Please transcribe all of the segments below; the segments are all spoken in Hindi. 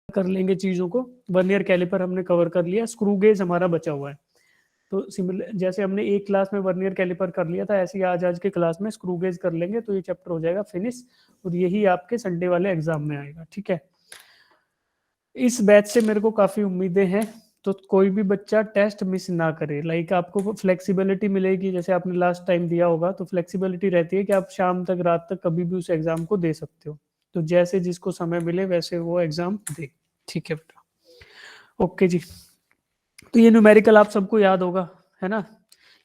कर लेंगे चीज़ों को। वर्नियर कैलिपर हमने कवर कर लिया, स्क्रू गेज हमारा बचा हुआ है। तो सिमिलर जैसे हमने एक क्लास में वर्नियर कैलिपर कर लिया था, ऐसे ही आज के क्लास में स्क्रू गेज कर लेंगे, तो ये चैप्टर हो जाएगा फिनिश, और यही आपके संडे वाले एग्जाम में आएगा। ठीक है, इस बैच से मेरे को काफ़ी उम्मीदें हैं, तो कोई भी बच्चा टेस्ट मिस ना करे। लाइक आपको फ्लेक्सिबिलिटी मिलेगी, जैसे आपने लास्ट टाइम दिया होगा, तो फ्लेक्सिबिलिटी रहती है कि आप शाम तक रात तक कभी भी उस एग्ज़ाम को दे सकते हो। तो जैसे जिसको समय मिले वैसे वो एग्ज़ाम दे। ठीक है बेटा, ओके जी। तो ये न्यूमेरिकल आप सबको याद होगा, है ना,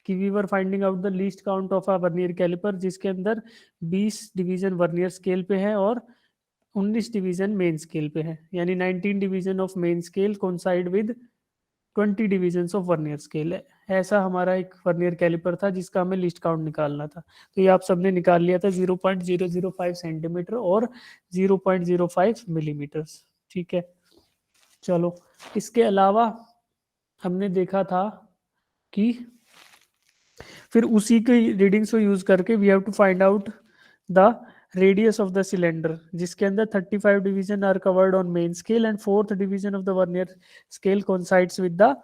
कि we were finding out the least count of a vernier caliper, जिसके अंदर 20 डिवीजन वर्नियर स्केल पे है और 19 डिवीजन मेन स्केल पे है, यानी 19 division of main scale coincide with 20 division of vernier scale है। ऐसा हमारा एक वर्नियर कैलिपर था जिसका हमें लिस्ट काउंट निकालना था। तो ये आप सबने निकाल लिया था, 0.005 सेंटीमीटर और 0.05 मिलीमीटर। ठीक है, चलो, इसके अलावा हमने देखा था कि फिर उसी के रीडिंग्स को यूज करके we have to find out the radius of the cylinder, जिसके अंदर 35 division are covered on main scale and fourth division of the vernier scale coincides with the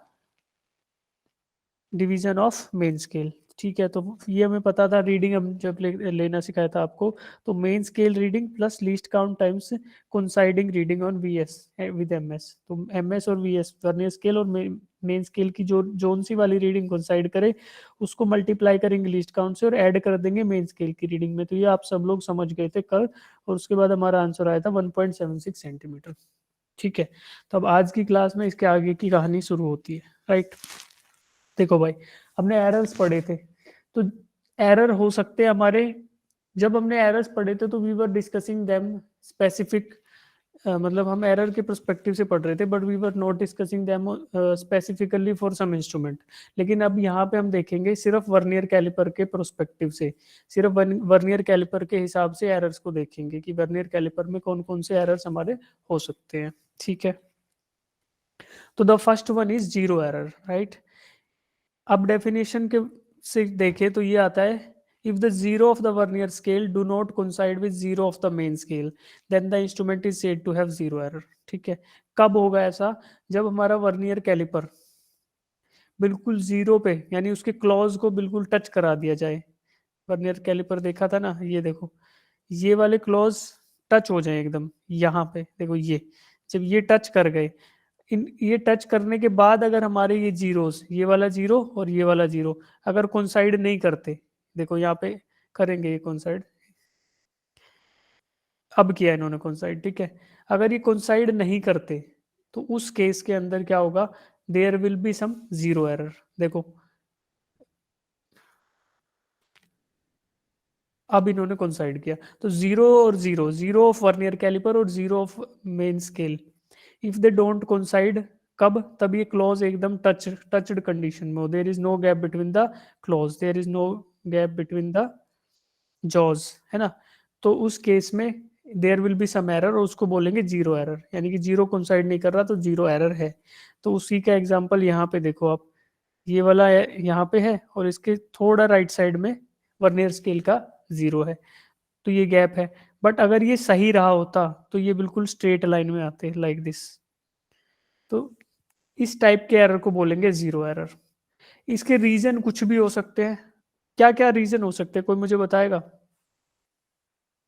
division of main scale. ठीक है, तो ये हमें पता था, रीडिंग हम जब लेना सिखाया था आपको, तो main scale reading plus least count times coinciding reading on VS with MS. तो एमएस और वीएस वर्नियर स्केल और मेन स्केल की जो जोन सी वाली रीडिंग कोइंसाइड करे उसको मल्टीप्लाई करेंगे लीस्ट काउंट से और ऐड कर देंगे मेन स्केल की रीडिंग में। तो ये आप सब लोग समझ गए थे कल, और उसके बाद हमारा आंसर आया था 1.76 सेंटीमीटर। ठीक है, तो अब आज की क्लास में इसके आगे की कहानी शुरू होती है, राइट। देखो भाई, हमने एरर्स पढ़े थे, तो एरर हो सकते हैं हमारे, जब हमने एरर्स पढ़े थे तो we were discussing them specific, मतलब हम एरर के पर्सपेक्टिव से पढ़ रहे थे, but we were not discussing them specifically for some instrument. लेकिन अब यहाँ पे हम देखेंगे सिर्फ वर्नियर कैलिपर के पर्सपेक्टिव से, सिर्फ वर्नियर कैलिपर के हिसाब से एरर्स को देखेंगे कि वर्नियर कैलिपर में कौन कौन से एरर्स हमारे हो सकते हैं। ठीक है, तो the first one is zero error, right. अब डेफिनेशन के से देखें तो ये आता है, if the zero of the vernier scale do not coincide with zero of the main scale then the instrument is said to have zero error. ठीक है, कब होगा ऐसा, जब हमारा वर्नियर कैलिपर बिल्कुल जीरो पे, यानी उसके क्लॉज को बिल्कुल टच करा दिया जाए। वर्नियर कैलिपर देखा था ना, ये देखो, ये वाले क्लॉज टच हो जाए एकदम, यहाँ पे देखो, ये जब ये टच कर गए, इन ये टच करने के बाद अगर हमारे ये जीरोस, ये वाला जीरो और ये वाला जीरो अगर कोइंसाइड नहीं करते, देखो यहाँ पे करेंगे ये कोइंसाइड, अब किया इन्होंने कोइंसाइड, ठीक है, अगर ये कोइंसाइड नहीं करते तो उस केस के अंदर क्या होगा, there will be some zero error. देखो, अब इन्होंने कोइंसाइड किया, तो जीरो और zero, zero of vernier calliper और zero of main scale, if they don't coincide, कब, तब ये क्लॉज एकदम टच्ड कंडीशन में हो, there is no gap between the क्लॉज, there is no gap between the jaws, है ना। तो उस केस में there will be some error, और उसको बोलेंगे जीरो एरर, यानी कि जीरो कोइंसाइड नहीं कर रहा तो जीरो एरर है। तो उसी का एग्जांपल यहाँ पे देखो आप, ये वाला यहाँ पे है और इसके थोड़ा राइट साइड में वर्नियर स्केल का जीरो है, तो ये गैप है। बट अगर ये सही रहा होता तो ये बिल्कुल स्ट्रेट लाइन में आते लाइक दिस। तो इस टाइप के एरर को बोलेंगे जीरो एरर। इसके रीजन कुछ भी हो सकते हैं, क्या क्या रीजन हो सकते हैं, कोई मुझे बताएगा,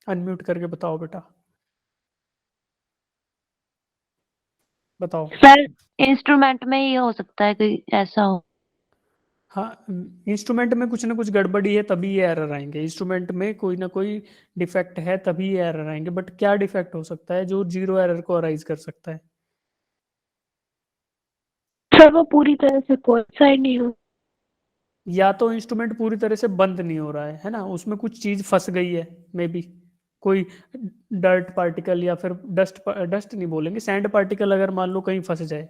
अनम्यूट करके बताओ बेटा, बताओ। सर, इंस्ट्रूमेंट में ये हो सकता है कि ऐसा हो। हाँ, इंस्ट्रूमेंट में कुछ ना कुछ गड़बड़ी है तभी ये एरर आएंगे, इंस्ट्रूमेंट में कोई ना कोई डिफेक्ट है तभी ये एरर आएंगे। बट क्या डिफेक्ट हो सकता है जो जीरो एरर को अराइज कर सकता है? सर, वो पूरी तरह से कोइंसाइड नहीं हो। या तो इंस्ट्रूमेंट पूरी तरह से बंद नहीं हो रहा है ना, उसमें कुछ चीज फंस गई है, मे बी कोई डर्ट पार्टिकल या फिर डस्ट, डस्ट नहीं बोलेंगे, सैंड पार्टिकल अगर मान लो कहीं फंस जाए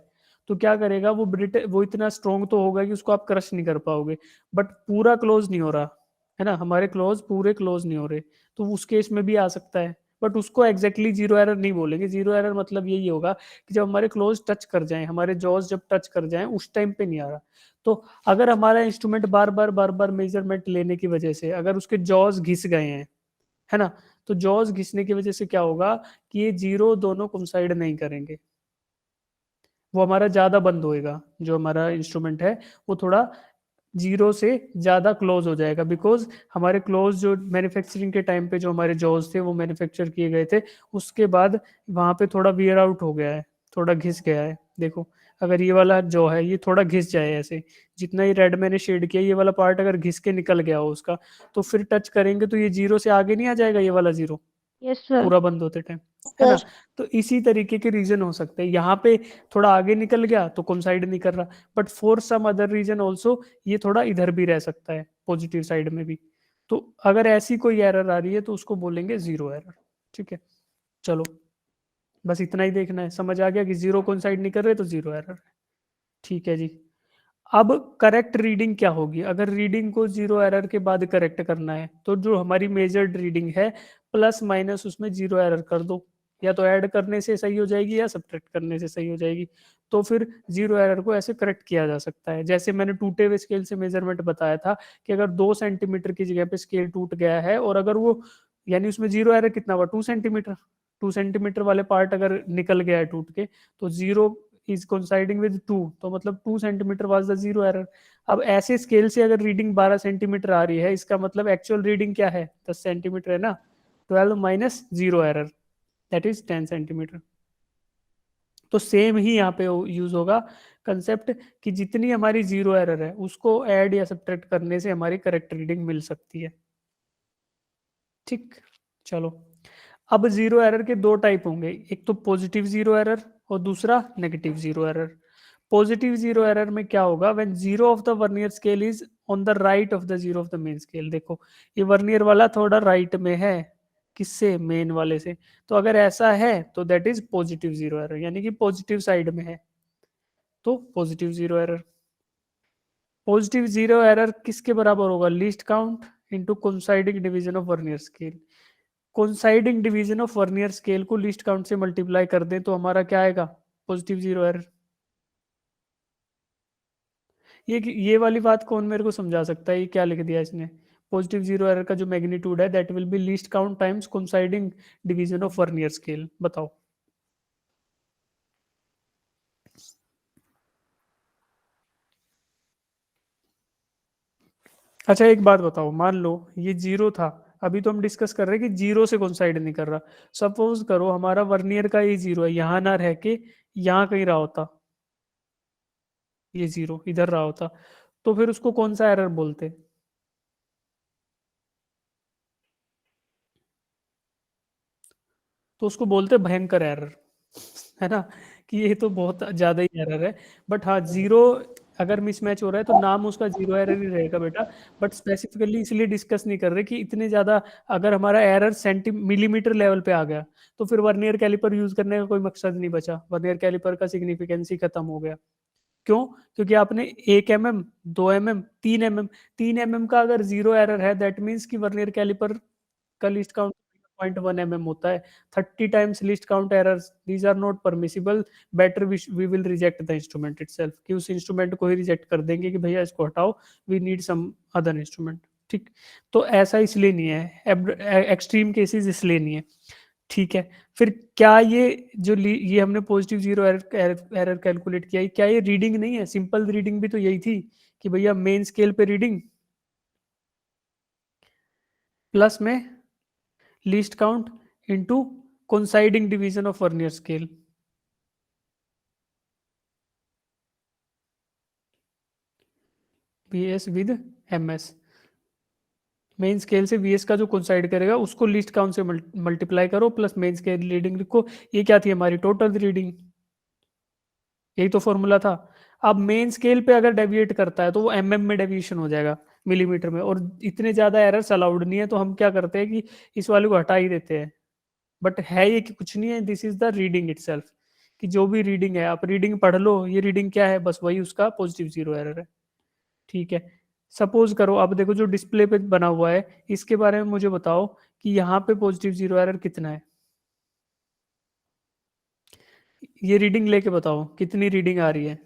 तो क्या करेगा वो, वो इतना स्ट्रोंग तो होगा कि उसको आप क्रश नहीं कर पाओगे, बट पूरा क्लोज नहीं हो रहा, है ना, हमारे क्लोज पूरे क्लोज नहीं हो रहे, तो उस केस में भी आ सकता है। बट उसको एग्जैक्टली जीरो एरर नहीं बोलेंगे, जीरो एरर मतलब यही होगा कि जब हमारे क्लोज टच कर जाए, हमारे जॉज जब टच कर जाए उस टाइम पे नहीं आ रहा। तो अगर हमारा इंस्ट्रूमेंट बार बार मेजरमेंट लेने की वजह से अगर उसके जॉज घिस गए हैं, है ना, तो जॉज घिसने की वजह से क्या होगा कि ये जीरो दोनों कोइंसाइड नहीं करेंगे, वो हमारा ज़्यादा बंद होएगा, जो हमारा इंस्ट्रूमेंट है वो थोड़ा जीरो से ज़्यादा क्लोज हो जाएगा, बिकॉज हमारे क्लोज जो मैन्युफैक्चरिंग के टाइम पे जो हमारे जॉज थे वो मैन्युफैक्चर किए गए थे, उसके बाद वहाँ पे थोड़ा वियर आउट हो गया है, थोड़ा घिस गया है। देखो अगर ये वाला जो है ये थोड़ा घिस जाए ऐसे, जितना ही रेड मैंने शेड किया ये वाला पार्ट अगर घिस के निकल गया हो उसका, तो फिर टच करेंगे तो ये जीरो से आगे नहीं आ जाएगा, ये वाला जीरो यस सर। पूरा बंद होते टाइम, है ना। सर। तो इसी तरीके के रीजन हो सकते हैं, यहाँ पे थोड़ा आगे निकल गया तो कोइंसाइड नहीं कर रहा, but for some other reason also ये थोड़ा इधर भी रह सकता है, पॉजिटिव साइड में भी। तो अगर ऐसी कोई एरर आ रही है तो उसको बोलेंगे जीरो एरर। ठीक है, चलो बस इतना ही देखना है, समझ आ गया कि जीरो कोइंसाइड नहीं कर रहे तो जीरो एरर है। ठीक है जी। अब करेक्ट रीडिंग क्या होगी, अगर रीडिंग को जीरो एरर के बाद करेक्ट करना है तो जो हमारी मेजर्ड रीडिंग है प्लस माइनस उसमें जीरो एरर कर दो, या तो ऐड करने से सही हो जाएगी या सब्ट्रैक्ट करने से सही हो जाएगी। तो फिर जीरो एरर को ऐसे करेक्ट किया जा सकता है, जैसे मैंने टूटे हुए स्केल से मेजरमेंट बताया था कि अगर 2 सेंटीमीटर की जगह पे स्केल टूट गया है और अगर वो, यानी उसमें जीरो एरर कितना हुआ, 2 सेंटीमीटर, 2 सेंटीमीटर वाले पार्ट अगर निकल गया है टूट के, तो जीरो इज कोइंसाइडिंग विद 2, तो मतलब 2 centimetre was the zero error. अब ऐसे स्केल से अगर रीडिंग 12 सेंटीमीटर आ रही है, इसका मतलब एक्चुअल रीडिंग क्या है, 10 सेंटीमीटर है ना, 12 minus zero error, that is 10 centimetre. तो सेम ही यहाँ पे यूज होगा कंसेप्ट, कि जितनी हमारी जीरो एरर है उसको ऐड या सब्ट्रैक्ट करने से हमारी करेक्ट रीडिंग मिल सकती है। ठीक, चलो अब जीरो एरर के दो टाइप होंगे, एक तो पॉजिटिव जीरो एरर और दूसरा negative zero error. Positive zero error में क्या होगा, when zero of the vernier scale is on the right of the zero of the main scale. देखो ये वर्नियर वाला थोड़ा राइट में है, किससे, मेन वाले से, तो अगर ऐसा है तो that is positive zero error, यानी कि पॉजिटिव साइड में है, तो positive zero error. Positive zero error किसके बराबर होगा, least count into coinciding division of vernier scale. Coinciding division of vernier scale को लीस्ट काउंट से मल्टीप्लाई कर दें तो हमारा क्या आएगा, पॉजिटिव जीरो एरर। ये वाली बात कौन मेरे को समझा सकता है, ये क्या लिख दिया इसने, पॉजिटिव जीरो एरर का जो मैग्नीट्यूड है that will B least count times coinciding division of vernier scale, बताओ। अच्छा एक बात बताओ, मान लो ये जीरो था, अभी तो हम डिस्कस कर रहे हैं कि जीरो से कोइंसाइड नहीं कर रहा। सपोज करो हमारा वर्नियर का ये जीरो है, यहाँ ना रह के यहाँ कहीं रहा होता, ये जीरो इधर रहा होता, तो फिर उसको कौन सा एरर बोलते, तो उसको बोलते भयंकर एरर, है ना, कि ये तो बहुत ज्यादा ही एरर है। बट हाँ जीरो अगर मिसमैच हो रहा है तो नाम उसका जीरो एरर ही रहेगा बेटा, बट स्पेसिफिकली इसलिए डिस्कस नहीं कर रहे कि इतने ज्यादा, अगर हमारा एरर मिलीमीटर लेवल पे आ गया तो फिर वर्नियर कैलिपर यूज करने का कोई मकसद नहीं बचा, वर्नियर कैलिपर का सिग्निफिकेंस ही खत्म हो गया। क्यों, क्योंकि आपने 1 mm, 2 mm, 3 mm, 3 mm का अगर जीरो एरर है दैट मीन्स कि वर्नियर कैलिपर का लिस्ट काउंट 0.1 mm होता है। 30 times least count errors these are not permissible, better we will reject the instrument itself, कि उस इंस्ट्रूमेंट को ही रिजेक्ट कर देंगे कि भैया इसको हटाओ, we need some other instrument. ठीक, तो ऐसा इसलिए नहीं है, एक्सट्रीम केसेस इसलिए नहीं है। ठीक है, फिर क्या ये जो ये हमने positive zero error error calculate किया, क्या ये रीडिंग नहीं है, सिंपल रीडिंग भी तो यही थी कि भैया मेन स्केल पे रीडिंग प्लस में least count into coinciding division of vernier scale, VS with MS. Main scale से वीएस का जो कोइंसाइड करेगा उसको लीस्ट काउंट से मल्टीप्लाई करो प्लस मेन स्केल रीडिंग लिखो, ये क्या थी हमारी टोटल रीडिंग, यही तो फॉर्मूला था। अब मेन स्केल पे अगर डेविएट करता है तो वो एमएम में डेविएशन हो जाएगा, मिलीमीटर में, और इतने ज्यादा एरर्स अलाउड नहीं है, तो हम क्या करते हैं कि इस वाले को हटा ही देते हैं। बट है ये कि कुछ नहीं है, this is the reading itself, कि जो भी रीडिंग है आप रीडिंग पढ़ लो, ये रीडिंग क्या है, बस वही उसका पॉजिटिव जीरो एरर है। ठीक है, सपोज करो अब देखो जो डिस्प्ले पे बना हुआ है इसके बारे में मुझे बताओ कि यहाँ पे पॉजिटिव जीरो एरर कितना है, ये रीडिंग लेके बताओ कितनी रीडिंग आ रही है,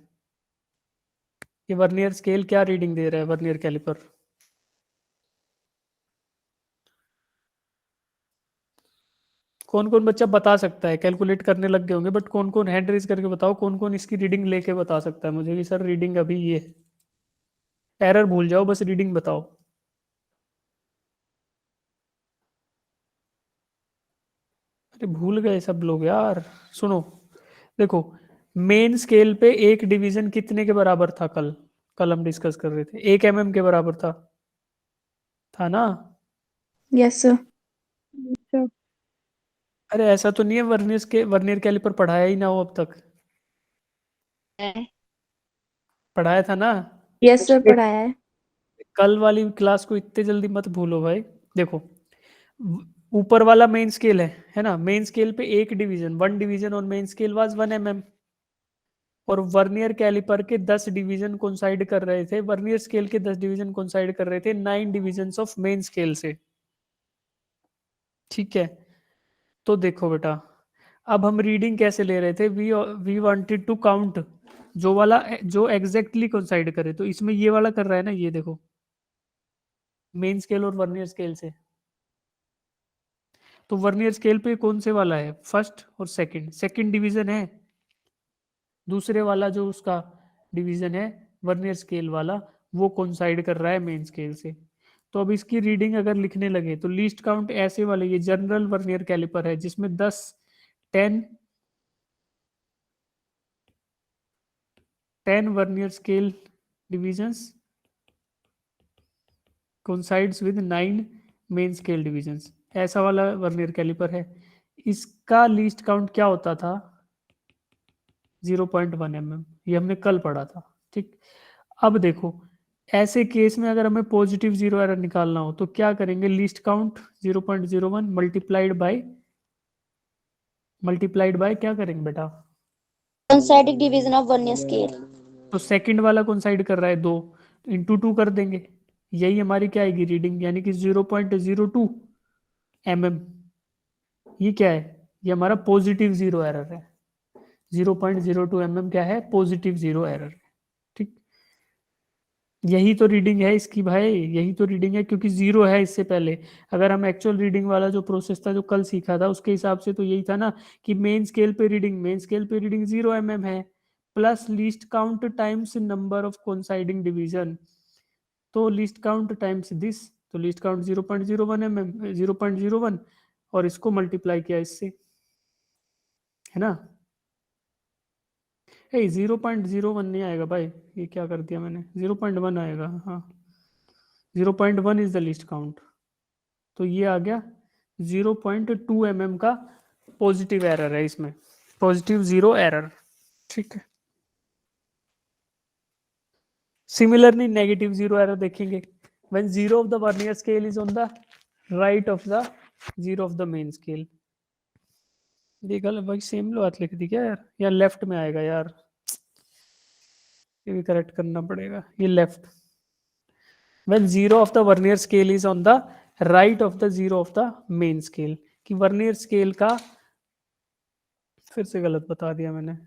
ये वर्नियर स्केल क्या रीडिंग दे रहा है, वर्नियर कैलिपर। कौन कौन बच्चा बता सकता है? कैलकुलेट करने लग गए होंगे, बट कौन कौन हैंड रेज करके बताओ, कौन कौन इसकी रीडिंग लेके बता सकता है मुझे कि सर रीडिंग अभी ये एरर भूल जाओ, बस रीडिंग बताओ। अरे भूल गए सब लोग यार। सुनो, देखो, मेन स्केल पे एक डिवीजन कितने के बराबर था? कल कल हम डिस्कस कर रहे थे, 1 mm के बराबर था ना? Yes sir. अरे ऐसा तो नहीं है वर्नियर कैलिपर पढ़ाया ही ना हो अब तक? पढ़ाया था ना? यस सर, पढ़ाया है। कल वाली क्लास को इतने जल्दी मत भूलो भाई। देखो, ऊपर वाला मेन स्केल है ना? मेन स्केल पे एक division, one division on main scale was 1 mm। और वर्नियर कैलिपर के 10 डिवीजन कोइंसाइड कर रहे थे, वर्नियर स्केल के 10 डिवीजन कोइंसाइड कर रहे थे 9 डिवीजन ऑफ मेन स्केल से। ठीक है, तो देखो बेटा, अब हम रीडिंग कैसे ले रहे थे? वी वांटेड टू काउंट जो एग्जैक्टली कोइंसाइड करे, तो इसमें ये वाला कर रहा है ना, ये देखो, मेन स्केल और वर्नियर स्केल से। तो वर्नियर स्केल पे कौन से वाला है? फर्स्ट और सेकंड, सेकंड डिवीजन है। दूसरे वाला जो उसका डिवीजन है वर्नियर स्केल वाला, वो कोइंसाइड कर रहा है मेन स्केल से। तो अब इसकी रीडिंग अगर लिखने लगे तो लीस्ट काउंट ऐसे वाले, ये जनरल वर्नियर कैलिपर है जिसमें 10 10 10 vernier scale divisions coincides with 9 main scale divisions, ऐसा वाला वर्नियर कैलिपर है। इसका लीस्ट काउंट क्या होता था? 0.1 mm, ये हमने कल पढ़ा था। ठीक, अब देखो, ऐसे केस में अगर हमें पॉजिटिव जीरो एरर निकालना हो तो क्या करेंगे? लीस्ट काउंट 0.01 मल्टीप्लाइड बाय क्या करेंगे बेटा? कंसाइडिक डिवीजन ऑफ वर्नियर स्केल। तो सेकंड वाला कौन साइड कर रहा है? 2, तो इंटू 2 कर देंगे, यही हमारी क्या आएगी रीडिंग, यानी कि 0.02 mm। ये क्या है? ये हमारा पॉजिटिव जीरो एरर है। 0.02 mm क्या है? Positive zero error. ठीक, यही तो रीडिंग है इसकी भाई, यही तो रीडिंग है, क्योंकि जीरो है इससे पहले। अगर हम एक्चुअल रीडिंग वाला जो प्रोसेस था जो कल सीखा था उसके हिसाब से तो यही था ना, कि मेन स्केल पे रीडिंग 0 mm है, plus least count times number of coinciding division. तो लीस्ट काउंट टाइम्स दिस, तो लीस्ट काउंट 0.01 mm, 0.01, और इसको मल्टीप्लाई किया इससे, है ना? 0.01 नहीं आएगा भाई, ये क्या कर दिया मैंने, 0.1 आएगा। हाँ, 0.1 इज द लीस्ट काउंट। तो ये आ गया 0.2 mm का पॉजिटिव एरर है इसमें, पॉजिटिव जीरो एरर। ठीक है, सिमिलरली नेगेटिव जीरो एरर देखेंगे, when zero of the vernier scale is on the right of the zero of the main scale. ये गलत भाई, सेम बात लिख दी क्या यार? या लेफ्ट में आएगा यार, ये भी करेक्ट करना पड़ेगा, ये left. when zero of the vernier scale is on the right of the zero of the main scale, कि वर्नियर स्केल का, फिर से गलत बता दिया मैंने,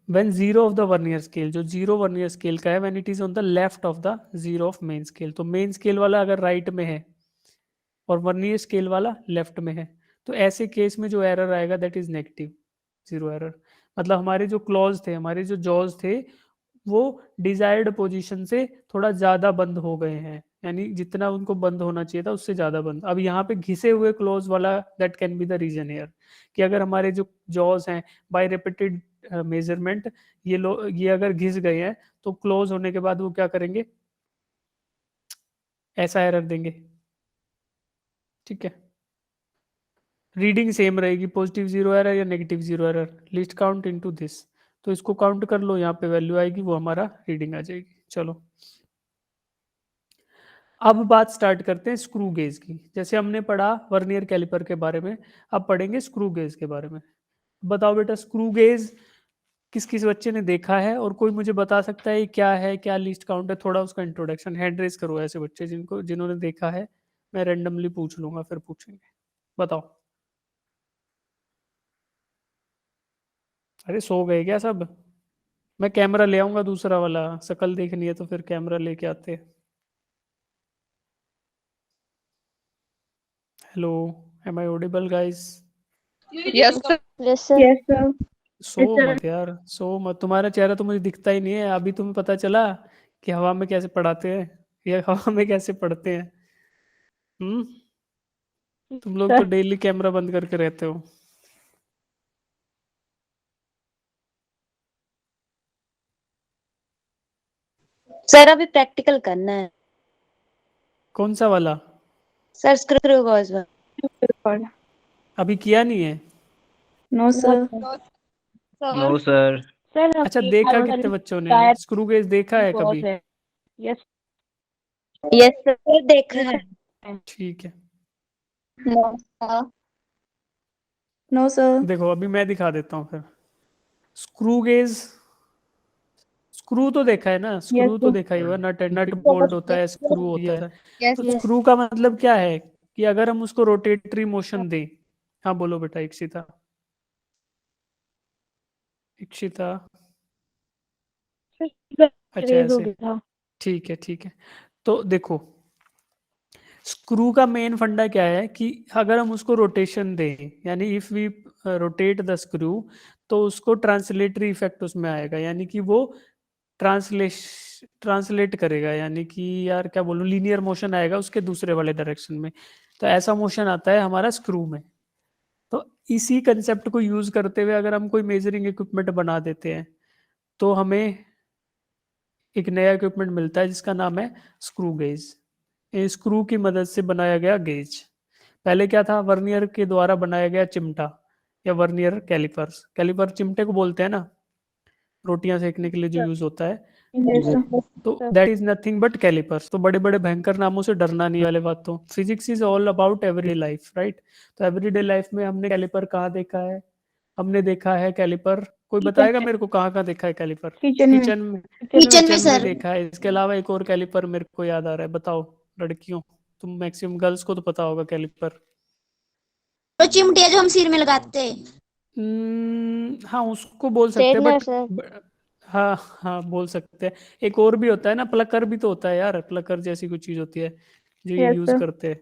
when zero of the vernier scale, जो जीरो वर्नियर स्केल का है, when it is on the left of the zero of main scale, तो मेन स्केल वाला अगर राइट में है और वर्नियर स्केल वाला लेफ्ट में है, तो ऐसे केस में जो एरर आएगा that is negative zero error. मतलब हमारे जो क्लॉज थे, हमारे जो जॉज थे, वो डिजायर्ड पोजीशन से थोड़ा ज्यादा बंद हो गए हैं, यानी जितना उनको बंद होना चाहिए था उससे ज्यादा बंद। अब यहाँ पे घिसे हुए क्लोज वाला, that can be the reason here, कि अगर हमारे जो जॉज हैं बाय रिपीटेड मेजरमेंट, ये अगर घिस गए हैं, तो क्लोज होने के बाद वो क्या करेंगे? ऐसा एरर देंगे। ठीक है, रीडिंग सेम रहेगी, पॉजिटिव जीरो एरर या negative zero error, list count into this. तो इसको काउंट कर लो, यहाँ पे वैल्यू आएगी, वो हमारा रीडिंग आ जाएगी। चलो, अब बात स्टार्ट करते हैं स्क्रू गेज की। जैसे हमने पढ़ा वर्नियर कैलिपर के बारे में, अब पढ़ेंगे स्क्रू गेज के बारे में। बताओ बेटा, स्क्रू गेज किस किस बच्चे ने देखा है, और कोई मुझे बता सकता है ये क्या है, क्या लीस्ट काउंट है? थोड़ा उसका इंट्रोडक्शन हैंड रेज करो, ऐसे बच्चे जिन्होंने देखा है। मैं रेंडमली पूछ लूंगा, फिर पूछेंगे। बताओ। अरे सो गए क्या सब? मैं कैमरा ले आऊंगा दूसरा वाला, शक्ल देखनी है तो फिर कैमरा लेके आते हैं। Hello, Am I audible, guys? Yes, sir. Yes, sir. Yes, sir. सो मत यार, सो मत, तुम्हारा चेहरा तो मुझे दिखता ही नहीं है। अभी तुम्हें पता चला कि हवा में कैसे पढ़ाते हैं या हवा में कैसे पढ़ते हैं। तुम लोग तो डेली कैमरा बंद करके रहते हो। सर अभी प्रैक्टिकल करना है कौन सा वाला? Sir, screw gauge Record. अभी किया नहीं है? No, sir. No, sir. Sir अच्छा, देखा कितने बच्चों ने स्क्रू गेज देखा है कभी? यस यस सर, देखा है। ठीक है, No, sir. No, sir. देखो अभी मैं दिखा देता हूँ फिर। स्क्रू गेज, स्क्रू तो देखा है ना, स्क्रू तो sir. देखा ही होगा। नट नट बोल्ट होता है, स्क्रू होता है। तो Yes. स्क्रू का मतलब क्या है कि अगर हम उसको रोटेटरी मोशन दें। हाँ बोलो बेटा इक्षिता। इक्षिता, अच्छा रेज हो ऐसे, गया था। ठीक है ठीक है। तो देखो स्क्रू का मेन फंडा क्या है कि अगर हम उसको रोटेशन दें, यानी if we rotate the screw, तो उसको ट्रांसलेटरी इफेक्ट उसमें आएगा, यानी कि वो ट्रांसलेट करेगा, यानी कि यार क्या बोलूं, लीनियर मोशन आएगा उसके दूसरे वाले डायरेक्शन में। तो ऐसा मोशन आता है हमारा स्क्रू में। तो इसी कंसेप्ट को यूज करते हुए अगर हम कोई मेजरिंग इक्विपमेंट बना देते हैं, तो हमें एक नया इक्विपमेंट मिलता है जिसका नाम है स्क्रू गेज। स्क्रू की मदद से बनाया गया गेज। पहले क्या था, वर्नियर के द्वारा बनाया गया चिमटा या वर्नियर कैलिपर्स। कैलिपर चिमटे को बोलते हैं ना, रोटियां सेकने के लिए जो यूज होता है। Yes, sir. तो that is nothing but calipers. तो बड़े बड़े भयंकर नामों से डरना नहीं वाले बात। तो physics is all about everyday life, right? तो एवरीडे लाइफ में हमने कैलिपर कहाँ देखा है? हमने देखा है कैलिपर, कोई बताएगा मेरे को कहाँ कहाँ देखा है कैलिपर? किचन में किचन में, Kitchen में किचन में sir. देखा है। इसके अलावा एक और कैलिपर मेरे को याद आ रहा है, बताओ लड़कियों, तुम मैक्सिमम गर्ल्स को तो पता होगा कैलिपर। वो चिमटी है जो हम सिर में लगाते हैं। हाँ उसको बोल सकते हैं Straightener, बट sir. हाँ हाँ बोल सकते हैं। एक और भी होता है ना, प्लकर भी तो होता है यार, प्लकर जैसी कुछ चीज होती है जो ये Yes, यूज sir. करते हैं।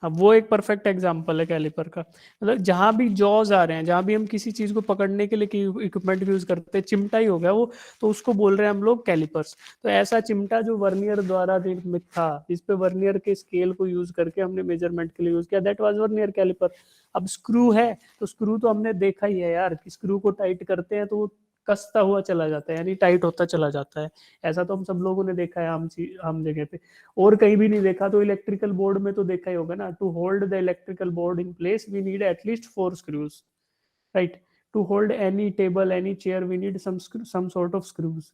अब वो एक परफेक्ट एग्जांपल है कैलिपर का। मतलब जहां भी जॉज आ रहे हैं, जहां भी हम किसी चीज को पकड़ने के लिए इक्विपमेंट यूज करते हैं, चिमटा ही हो गया वो, तो उसको बोल रहे हैं हम लोग कैलिपर्स। तो ऐसा चिमटा जो वर्नियर द्वारा निर्मित था, जिस पे वर्नियर के स्केल को यूज करके हमने मेजरमेंट के लिए यूज किया, दैट वाज वर्नियर कैलिपर। अब स्क्रू है, तो स्क्रू तो हमने देखा ही है यार कि स्क्रू को टाइट करते हैं तो वो कसता हुआ चला जाता है, यानी टाइट होता चला जाता है। ऐसा तो हम सब लोगों ने देखा है आम जगह पे। और कहीं भी नहीं देखा तो इलेक्ट्रिकल बोर्ड में तो देखा ही होगा ना। To hold the electrical board in place we need at least 4 screws, right? To hold any table any chair we need some sort of screws.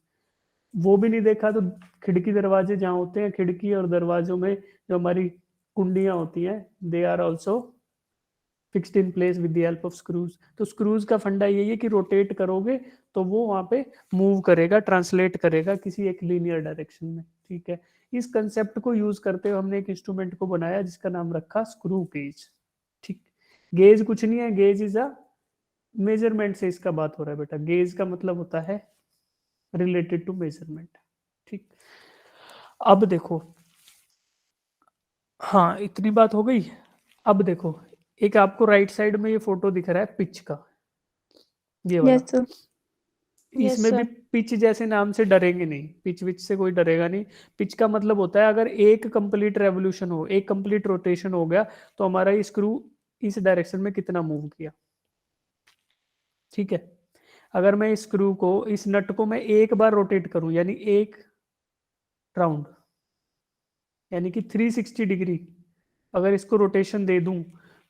वो भी नहीं देखा तो खिड़की दरवाजे जहाँ होते हैं, खिड़की और दरवाजों में जो हमारी कुंडियां होती हैं, they are also fixed in place with the help of screws. तो स्क्रूज का फंडा यही है कि रोटेट करोगे तो वो वहां पे मूव करेगा, ट्रांसलेट करेगा किसी एक लीनियर डायरेक्शन में, ठीक है? इस कंसेप्ट को यूज करते हुए हमने एक इंस्ट्रूमेंट को बनाया जिसका नाम रखा स्क्रू गेज, ठीक? गेज कुछ नहीं है, गेज इज अ मेजरमेंट से इसका बात हो रहा है बेटा। गेज का मतलब होता है रिलेटेड टू मेजरमेंट, ठीक? अब देखो, हाँ इतनी बात हो गई। अब देखो, एक आपको राइट साइड में ये फोटो दिख रहा है पिच का, ये वाला। Yes, sir. Yes, इसमें भी sir. पिच जैसे नाम से डरेंगे नहीं, पिच विच से कोई डरेगा नहीं। पिच का मतलब होता है अगर एक कंप्लीट रेवोल्यूशन हो, एक कंप्लीट रोटेशन हो गया, तो हमारा ये स्क्रू इस डायरेक्शन में कितना मूव किया, ठीक है? अगर मैं इस स्क्रू को, इस नट को मैं एक बार रोटेट करूं, यानी एक राउंड, यानी कि 360 डिग्री अगर इसको रोटेशन दे दूं,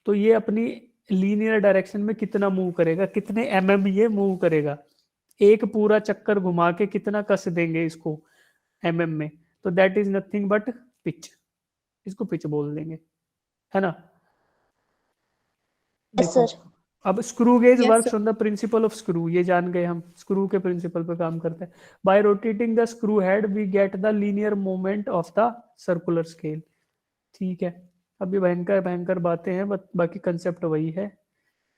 तो ये अपनी लीनियर डायरेक्शन में कितना मूव करेगा, कितने ये मूव करेगा। एक पूरा चक्कर घुमा के कितना कस देंगे इसको में, तो that is nothing but pitch. इसको पिच बोल देंगे, है ना? Yes, देखो sir. अब screw gauge Yes, works sir. On the principle of screw, ये जान गए हम, स्क्रू के प्रिंसिपल पे काम करते हैं। By rotating the screw head we get the linear movement of the circular scale, ठीक है? अभी भयंकर भयंकर बातें हैं, बट बाकी कंसेप्ट वही है।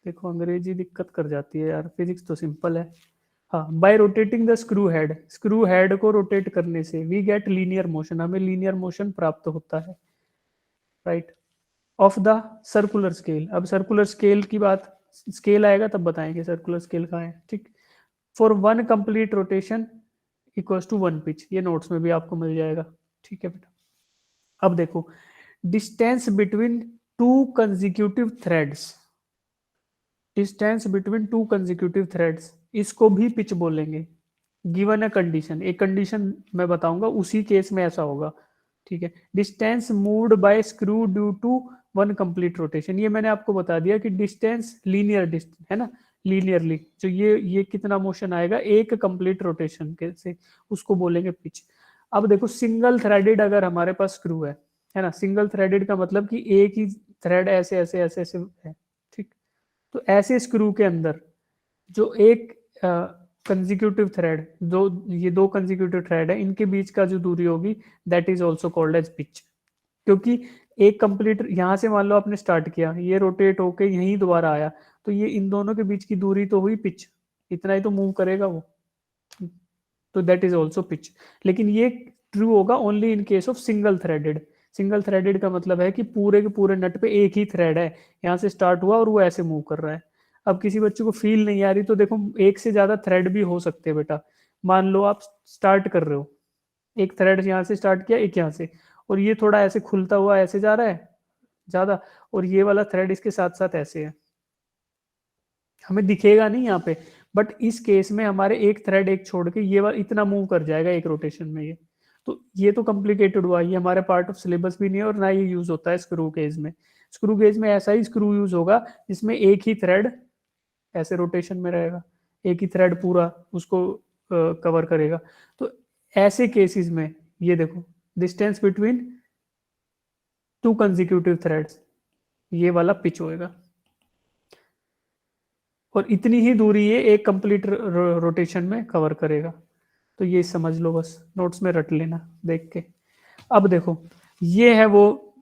देखो अंग्रेजी दिक्कत कर जाती है यार, फिजिक्स तो सिंपल है। हाँ, bye rotating the screw head को रोटेट करने से वी गेट लीनियर मोशन, हमें लीनियर मोशन प्राप्त होता है, right? Of the circular scale. अब सर्कुलर स्केल की बात, स्केल आएगा तब बताएंगे सर्कुलर स्केल कहाँ है, ठीक। For 1 complete rotation equals to 1 pitch, ये नोट्स में भी आपको मिल जाएगा, ठीक है बेटा। अब देखो, distance between 2 consecutive threads, distance between 2 consecutive threads, इसको भी पिच बोलेंगे। गिवन अ कंडीशन, एक कंडीशन मैं बताऊंगा, उसी केस में ऐसा होगा, ठीक है। Distance moved by screw due to 1 complete rotation, ये मैंने आपको बता दिया कि डिस्टेंस लीनियर डिस्टेंस है ना, लीनियरली जो ये कितना मोशन आएगा एक कंप्लीट रोटेशन के से, उसको बोलेंगे पिच। अब देखो, सिंगल थ्रेडेड अगर हमारे पास स्क्रू है ना, सिंगल थ्रेडेड का मतलब कि एक ही थ्रेड ऐसे ऐसे ऐसे ऐसे है, ठीक। तो ऐसे स्क्रू के अंदर जो एक कंसेक्यूटिव थ्रेड, ये दो कंसेक्यूटिव थ्रेड है, इनके बीच का जो दूरी होगी that is also called as pitch. क्योंकि एक कंप्लीट, यहां से मान लो आपने स्टार्ट किया, ये रोटेट होके यहीं दोबारा आया, तो ये इन दोनों के बीच की दूरी तो हुई पिच, इतना ही तो मूव करेगा वो, तो दैट इज आल्सो पिच। लेकिन ये ट्रू होगा only in case of single threaded. Single threaded का मतलब है कि पूरे के पूरे नट पे एक ही थ्रेड है, यहाँ से स्टार्ट हुआ और वो ऐसे मूव कर रहा है। अब किसी बच्चे को फील नहीं आ रही तो देखो, एक से ज्यादा थ्रेड भी हो सकते हैं बेटा। मान लो आप स्टार्ट कर रहे हो, एक थ्रेड यहाँ से स्टार्ट किया, एक यहाँ से, और ये थोड़ा ऐसे खुलता हुआ ऐसे जा रहा है ज्यादा, और ये वाला थ्रेड इसके साथ साथ ऐसे है, हमें दिखेगा नहीं यहाँ पे, बट इस केस में हमारे एक थ्रेड एक छोड़ के ये वाला इतना मूव कर जाएगा एक रोटेशन में। ये तो कॉम्प्लिकेटेड हुआ, ये हमारे पार्ट ऑफ सिलेबस भी नहीं है और ना ये यूज होता है स्क्रू गेज में। स्क्रू गेज में ऐसा ही स्क्रू यूज होगा जिसमें एक ही थ्रेड ऐसे रोटेशन में रहेगा, एक ही थ्रेड पूरा उसको कवर करेगा। तो ऐसे केसेस में ये देखो, डिस्टेंस बिटवीन 2 कंसेक्यूटिव थ्रेड्स, ये वाला पिच होएगा, और इतनी ही दूरी ये एक कंप्लीट रोटेशन में कवर करेगा। तो ये समझ लो, बस नोट्स में रट लेना देख के। अब देखो, ये है वो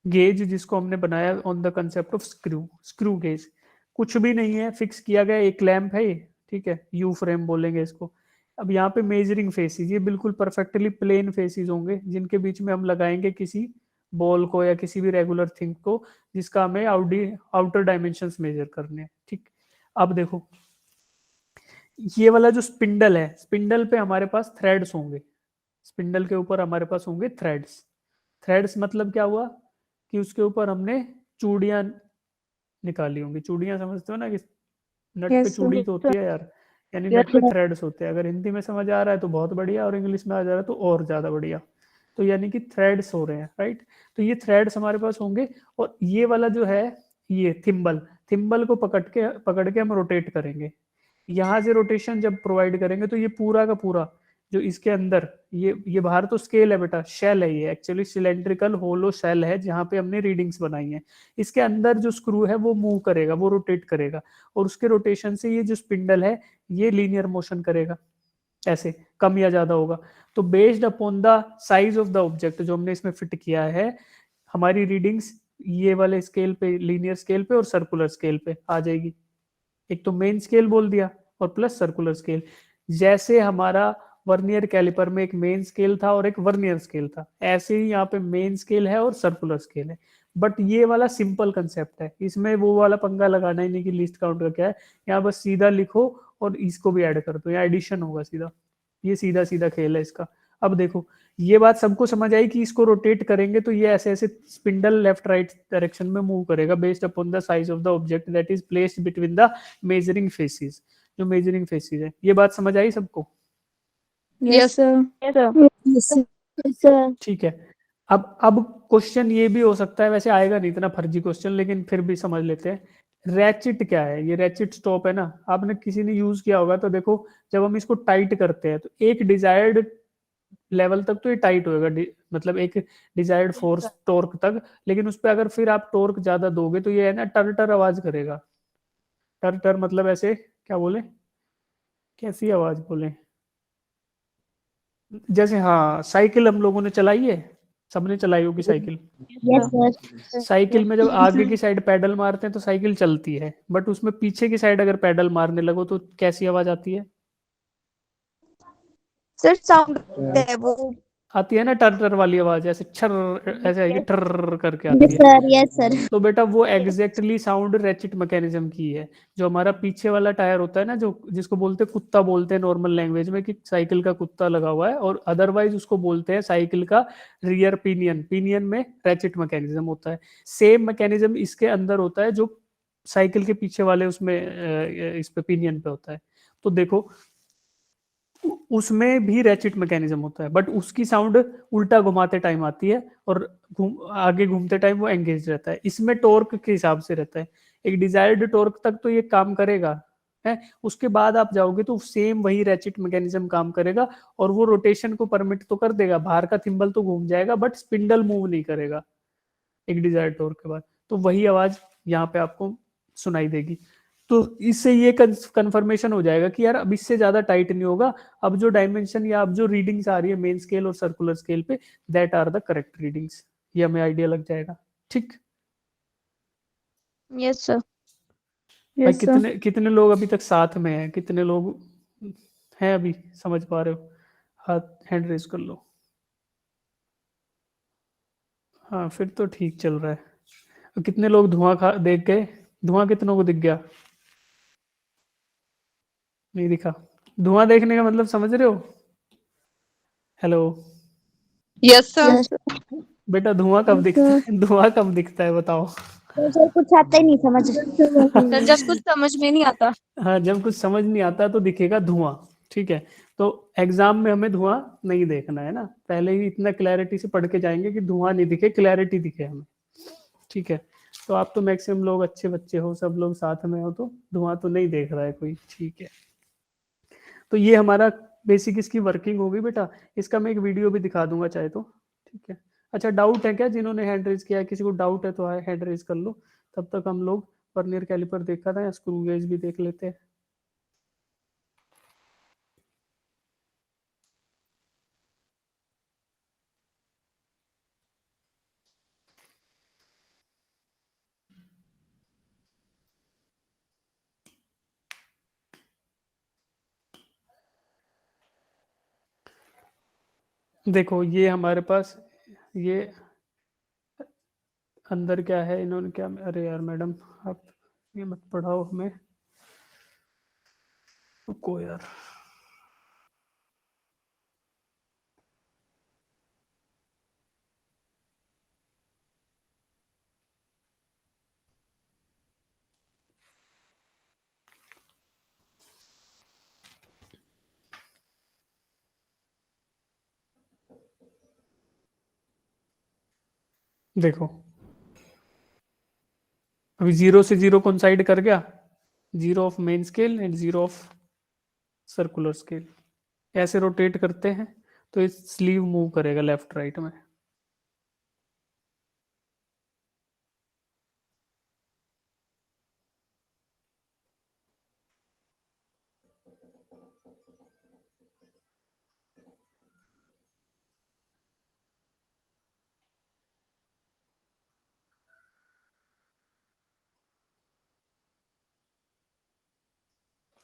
गेज जिसको हमने बनाया on the concept of screw. Screw gauge कुछ भी नहीं है, फिक्स किया गया एक लैंप है ये, ठीक है, यू फ्रेम बोलेंगे इसको। अब यहाँ पे मेजरिंग फेसिस, ये बिल्कुल परफेक्टली प्लेन फेसिस होंगे जिनके बीच में हम लगाएंगे किसी बॉल को या किसी भी रेगुलर थिंग को जिसका हमें आउटर डायमेंशंस मेजर करने हैं, ठीक। अब देखो, ये वाला जो स्पिंडल है, स्पिंडल पे हमारे पास थ्रेड्स होंगे, स्पिंडल के ऊपर हमारे पास होंगे थ्रेड्स। थ्रेड्स मतलब क्या हुआ कि उसके ऊपर हमने चूड़ियां निकाली होंगी। चूड़ियां समझते हो ना, कि नट पे Yes, चूड़ी तो होती है यार, यानी नट पे थ्रेड्स होते हैं। अगर हिंदी में समझ आ रहा है तो बहुत बढ़िया, और इंग्लिश में आ जा रहा है तो और ज्यादा बढ़िया। तो यानी कि थ्रेड्स हो रहे हैं, राइट। तो ये थ्रेड्स हमारे पास होंगे, और ये वाला जो है ये थिम्बल, थिम्बल को पकड़ के हम रोटेट करेंगे। यहाँ से रोटेशन जब प्रोवाइड करेंगे तो ये पूरा का पूरा जो इसके अंदर, ये बाहर तो स्केल है बेटा, शेल है ये, एक्चुअली सिलेंड्रिकल होलो शेल है जहाँ पे हमने रीडिंग्स बनाई हैं। इसके अंदर जो स्क्रू है वो मूव करेगा, वो रोटेट करेगा, और उसके रोटेशन से ये जो स्पिंडल है ये लीनियर मोशन करेगा, ऐसे कम या ज्यादा होगा। तो based upon the size of the object जो हमने इसमें फिट किया है, हमारी रीडिंग्स ये वाले स्केल पे, लीनियर स्केल पे और सर्कुलर स्केल पे आ जाएगी। एक तो मेन स्केल बोल दिया और प्लस सर्कुलर स्केल। जैसे हमारा वर्नियर कैलिपर में एक मेन स्केल था और एक वर्नियर स्केल था, ऐसे ही यहाँ पे मेन स्केल है और सर्कुलर स्केल है। बट ये वाला सिंपल कंसेप्ट है, इसमें वो वाला पंगा लगाना ही नहीं कि लिस्ट काउंट का क्या है। यहाँ बस सीधा लिखो और इसको भी ऐड कर दो, यहाँ एडिशन होगा सीधा, ये सीधा सीधा खेल है इसका। अब देखो, ये बात सबको समझ आई कि इसको रोटेट करेंगे तो ये ऐसे ऐसे स्पिंडल लेफ्ट राइट डायरेक्शन में मूव करेगा based upon the size of the object that is placed between the measuring faces. जो मेजरिंग फेसिस है, ये बात समझ आई सबको? Yes, sir. Yes, sir. ठीक है। अब क्वेश्चन ये भी हो सकता है, वैसे आएगा नहीं इतना फर्जी क्वेश्चन, लेकिन फिर भी समझ लेते हैं। रैचिट क्या है? ये रैचिट स्टॉप है ना, आपने किसी ने यूज किया होगा तो देखो, जब हम इसको टाइट करते हैं तो एक डिजायर्ड लेवल तक तो ये टाइट होएगा, मतलब एक डिजायर्ड फोर्स टॉर्क तक। लेकिन उस पर अगर फिर आप टॉर्क ज्यादा दोगे तो ये है ना टर टर आवाज करेगा। टर टर मतलब ऐसे, क्या बोले, कैसी आवाज बोले, जैसे, हाँ साइकिल हम लोगों ने चलाई है, सबने चलाई होगी साइकिल। Yes, sir. साइकिल में जब आगे की साइड पैडल मारते हैं तो साइकिल चलती है, बट उसमें पीछे की साइड अगर पैडल मारने लगो तो कैसी आवाज आती है? Sir, sound है वो। आती है ना टर टर वाली आवाज, ऐसे छर ऐसे आएगी, Yes. टर करके यस आती है। Sir, yes sir. तो बेटा वो एग्जैक्टली साउंड रैचिट मैकेनिज्म की है। जो हमारा पीछे वाला टायर होता है ना, जो जिसको बोलते हैं कुत्ता, बोलते हैं नॉर्मल लैंग्वेज में कि साइकिल का कुत्ता लगा हुआ है, और अदरवाइज उसको बोलते हैं साइकिल का रियर पिनियन। पिनियन में रैचिट मैकेनिज्म होता है। सेम मैकेनिज्म इसके अंदर होता है जो साइकिल के पीछे वाले उसमें इस पे पिनियन पे होता है। तो देखो उसमें भी रैचिट मैकेनिज्म होता है, बट उसकी साउंड उल्टा घुमाते टाइम आती है, और आगे घूमते टाइम वो एंगेज रहता है। इसमें टॉर्क के हिसाब से रहता है, एक डिजायर्ड टॉर्क तक तो ये काम करेगा है, उसके बाद आप जाओगे तो सेम वही रैचिट मैकेनिज्म काम करेगा, और वो रोटेशन को परमिट तो कर देगा, बाहर का थिम्बल तो घूम जाएगा, बट स्पिंडल मूव नहीं करेगा एक डिजायर्ड टॉर्क के बाद। तो वही आवाज यहाँ पे आपको सुनाई देगी। तो इससे ये कंफर्मेशन हो जाएगा कि यार अब इससे ज्यादा टाइट नहीं होगा, अब जो डायमेंशन या अब जो रीडिंग्स आ रही है मेन स्केल और सर्कुलर स्केल पे, that are the correct readings. ये हमें आइडिया लग जाएगा। ठीक। Yes sir. भाई Yes, sir. कितने कितने लोग अभी तक साथ में हैं, कितने लोग हैं अभी समझ पा रहे हो? हाथ हैंड रेज कर लो। हाँ फिर तो ठीक चल रहा है। और कितने लोग धुआं खा देख गए? धुआं कितनों को दिख गया? नहीं दिखा? धुआं देखने का मतलब समझ रहे हो? Hello Yes, sir. यस बेटा, धुआं कब दिखता है? धुआं कब दिखता है बताओ? सर, कुछ आता ही नहीं समझ। सर जब कुछ समझ में नहीं आता। हाँ, जब कुछ समझ नहीं आता तो दिखेगा धुआं। ठीक है, तो एग्जाम में हमें धुआं नहीं देखना है ना, पहले ही इतना क्लैरिटी से पढ़ के जाएंगे कि धुआं नहीं दिखे, क्लैरिटी दिखे हमें। ठीक है, तो आप तो मैक्सिमम लोग अच्छे बच्चे हो, सब लोग साथ में हो, तो धुआं तो नहीं देख रहा है कोई। ठीक है, तो ये हमारा बेसिक इसकी वर्किंग होगी बेटा। इसका मैं एक वीडियो भी दिखा दूंगा चाहे तो। ठीक है, अच्छा डाउट है क्या? जिन्होंने हैंड रेज किया है, किसी को डाउट है तो हैंड रेज कर लो, तब तक हम लोग वर्नियर कैलिपर देखा था, या स्क्रू गेज भी देख लेते हैं। देखो ये हमारे पास, ये अंदर क्या है, इन्होंने क्या, अरे यार मैडम आप ये मत पढ़ाओ हमें, रुको यार। देखो अभी 0 से 0 कोइंसाइड कर गया, 0 of main scale and 0 of circular scale. ऐसे रोटेट करते हैं तो ये स्लीव मूव करेगा लेफ्ट राइट में।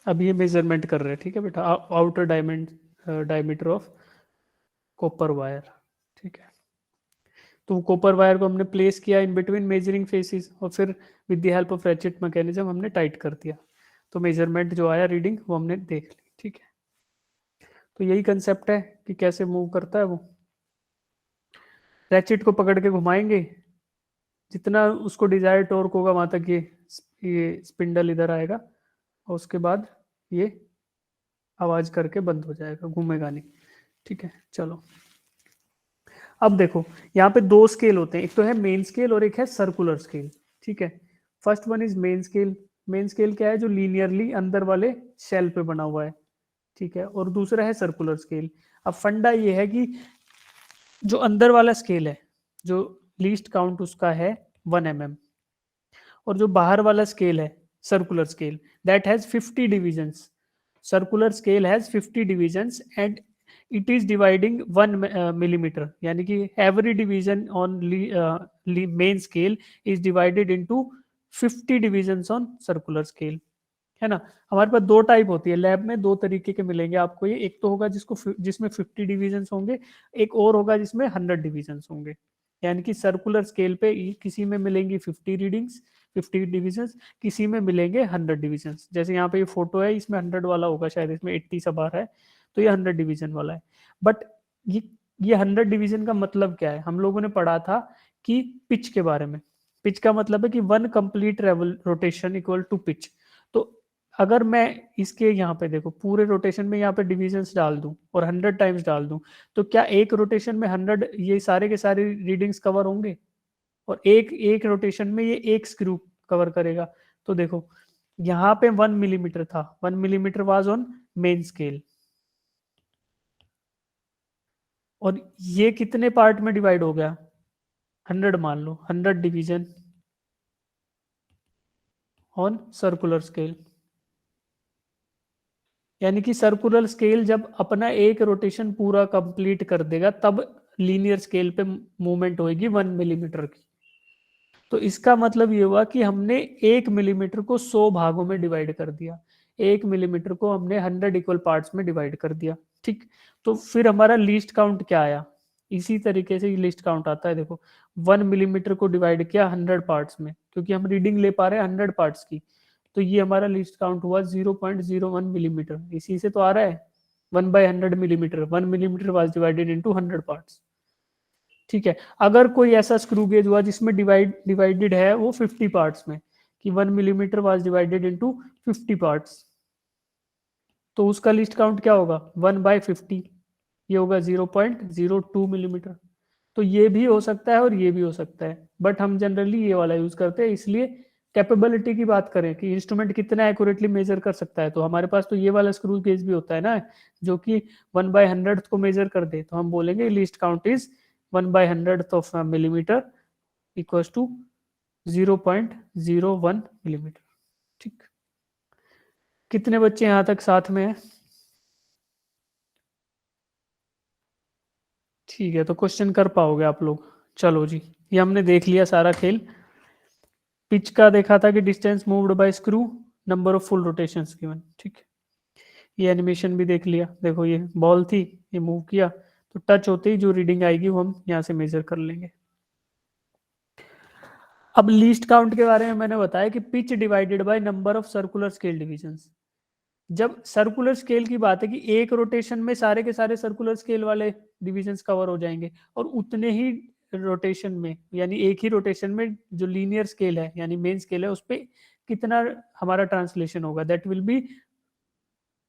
अब ये मेजरमेंट कर रहे हैं, ठीक है बेटा, outer diameter of copper wire. ठीक है, तो कॉपर वायर को हमने प्लेस किया इन बिटवीन मेजरिंग फेसिस, और फिर with the help of ratchet mechanism हमने टाइट कर दिया, तो मेजरमेंट जो आया रीडिंग वो हमने देख ली। ठीक है, तो यही कंसेप्ट है कि कैसे मूव करता है वो। रैचेट को पकड़ के घुमाएंगे, जितना उसको डिजायर टॉर्क होगा वहां तक ये स्पिंडल इधर आएगा, और उसके बाद ये आवाज करके बंद हो जाएगा, घूमेगा नहीं। ठीक है, चलो अब देखो यहाँ पे दो स्केल होते हैं, एक तो है मेन स्केल और एक है सर्कुलर स्केल। ठीक है, first one is main scale. Main scale क्या है? जो लीनियरली अंदर वाले शेल पे बना हुआ है। ठीक है, और दूसरा है सर्कुलर स्केल। अब फंडा ये है कि जो अंदर वाला स्केल है, जो लीस्ट काउंट उसका है 1 mm, और जो बाहर वाला स्केल है circular scale, that has 50 divisions. Circular scale has 50 divisions and it is dividing 1 millimeter, यानी कि every division on main scale is divided into 50 divisions on circular scale. है ना। हमारे पास दो टाइप होती है लैब में, दो तरीके के मिलेंगे आपको ये। एक तो होगा जिसमें 50 डिविजन होंगे, एक और होगा जिसमें 100 डिविजन होंगे। यानी कि सर्कुलर स्केल पे किसी में मिलेंगी 50 रीडिंग्स, 50 डिविजन्स, किसी में मिलेंगे 100 डिविजन्स। जैसे यहाँ पे ये फोटो है, इसमें 100 वाला होगा शायद, इसमें 80 सब आ रहा है, तो ये 100 डिवीजन वाला है। बट ये 100 डिवीजन का मतलब क्या है, हम लोगों ने पढ़ा था कि पिच के बारे में। पिच का मतलब है कि 1 complete rotation equal to pitch. तो अगर मैं इसके यहाँ पे देखो पूरे रोटेशन में यहाँ पे डिविजन्स डाल दूं और 100 टाइम्स डाल दूं, तो क्या एक रोटेशन में 100 ये सारे के सारे रीडिंग्स कवर होंगे? और एक रोटेशन में ये एक स्क्रू कवर करेगा। तो देखो यहाँ पे 1 मिलीमीटर था, 1 millimetre was on main scale, और ये कितने पार्ट में डिवाइड हो गया? 100 मान लो, 100 डिवीजन ऑन सर्कुलर स्केल। यानी कि सर्कुलर स्केल जब अपना एक रोटेशन पूरा कंप्लीट कर देगा तब लीनियर स्केल पे मूवमेंट होगी 1 मिलीमीटर की। तो इसका मतलब ये हुआ कि हमने 1 मिलीमीटर को 100 भागों में डिवाइड कर दिया, 1 मिलीमीटर को हमने 100 इक्वल पार्ट्स में डिवाइड कर दिया। ठीक, तो फिर हमारा लीस्ट काउंट क्या आया? इसी तरीके से लीस्ट काउंट आता है। देखो 1 मिलीमीटर को डिवाइड किया 100 पार्ट्स में, क्योंकि हम रीडिंग ले पा रहे हैं 100 पार्ट्स की, तो ये हमारा लीस्ट काउंट हुआ 0.01 मिलीमीटर। इसी से तो आ रहा है 1/100 millimetre, 1 millimetre was divided into 100 parts. ठीक है, अगर कोई ऐसा स्क्रू गेज हुआ जिसमें डिवाइडेड है वो 50 पार्ट्स में, कि 1 millimetre was divided into 50 parts, तो उसका लिस्ट काउंट क्या होगा? 1/50, ये होगा 0.02 मिलीमीटर। तो ये भी हो सकता है और ये भी हो सकता है, बट हम जनरली ये वाला यूज करते हैं। इसलिए कैपेबिलिटी की बात करें कि इंस्ट्रूमेंट कितना एक्यूरेटली मेजर कर सकता है, तो हमारे पास तो ये वाला स्क्रू गेज भी होता है ना, जो कि 1/100 को मेजर कर दे, तो हम बोलेंगे least count is 1/100 of millimetre equals to 0.01 millimetre. ठीक, कितने बच्चे यहां तक साथ में हैं? ठीक है, तो क्वेश्चन कर पाओगे आप लोग। चलो जी, ये हमने देख लिया सारा खेल। पिच का देखा था कि distance moved by screw, number of full rotations given. ठीक है, ये एनिमेशन भी देख लिया। देखो ये बॉल थी, ये मूव किया, तो टच होते ही जो रीडिंग आएगी वो हम यहाँ से मेजर कर लेंगे। अब लीस्ट काउंट के बारे में मैंने बताया कि pitch divided by number of circular scale divisions. जब सर्कुलर स्केल की बात है कि एक रोटेशन में सारे के सारे सर्कुलर स्केल वाले डिविजन्स कवर हो जाएंगे, और उतने ही रोटेशन में, यानी एक ही रोटेशन में जो लीनियर स्केल है यानी मेन स्केल है, उस पर कितना हमारा ट्रांसलेशन होगा, दैट विल बी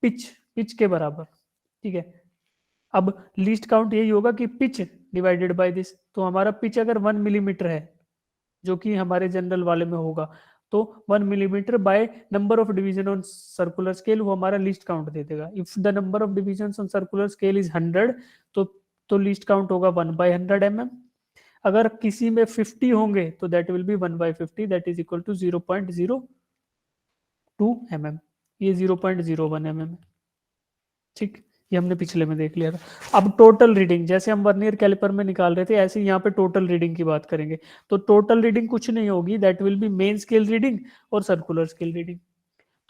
पिच के बराबर। ठीक है, अब लीस्ट काउंट यही होगा कि पिच डिवाइडेड बाय दिस। तो हमारा पिच अगर 1 मिलीमीटर है, जो कि हमारे जनरल वाले में होगा, तो 1 millimetre by number of division on circular scale, वो हमारा लीस्ट काउंट दे देगा। If the number of division on circular scale is 100, तो लीस्ट काउंट होगा 1/100 mm। अगर किसी में 50 होंगे तो that will be 1/50, that is equal to 0.02 mm। ये 0.01 mm है। ठीक, ये हमने पिछले में देख लिया था। अब टोटल रीडिंग, जैसे हम वर्नियर कैलिपर में निकाल रहे थे, ऐसे ही यहाँ पे टोटल रीडिंग की बात करेंगे। तो टोटल रीडिंग कुछ नहीं होगी, that will B main scale reading और सर्कुलर स्केल रीडिंग।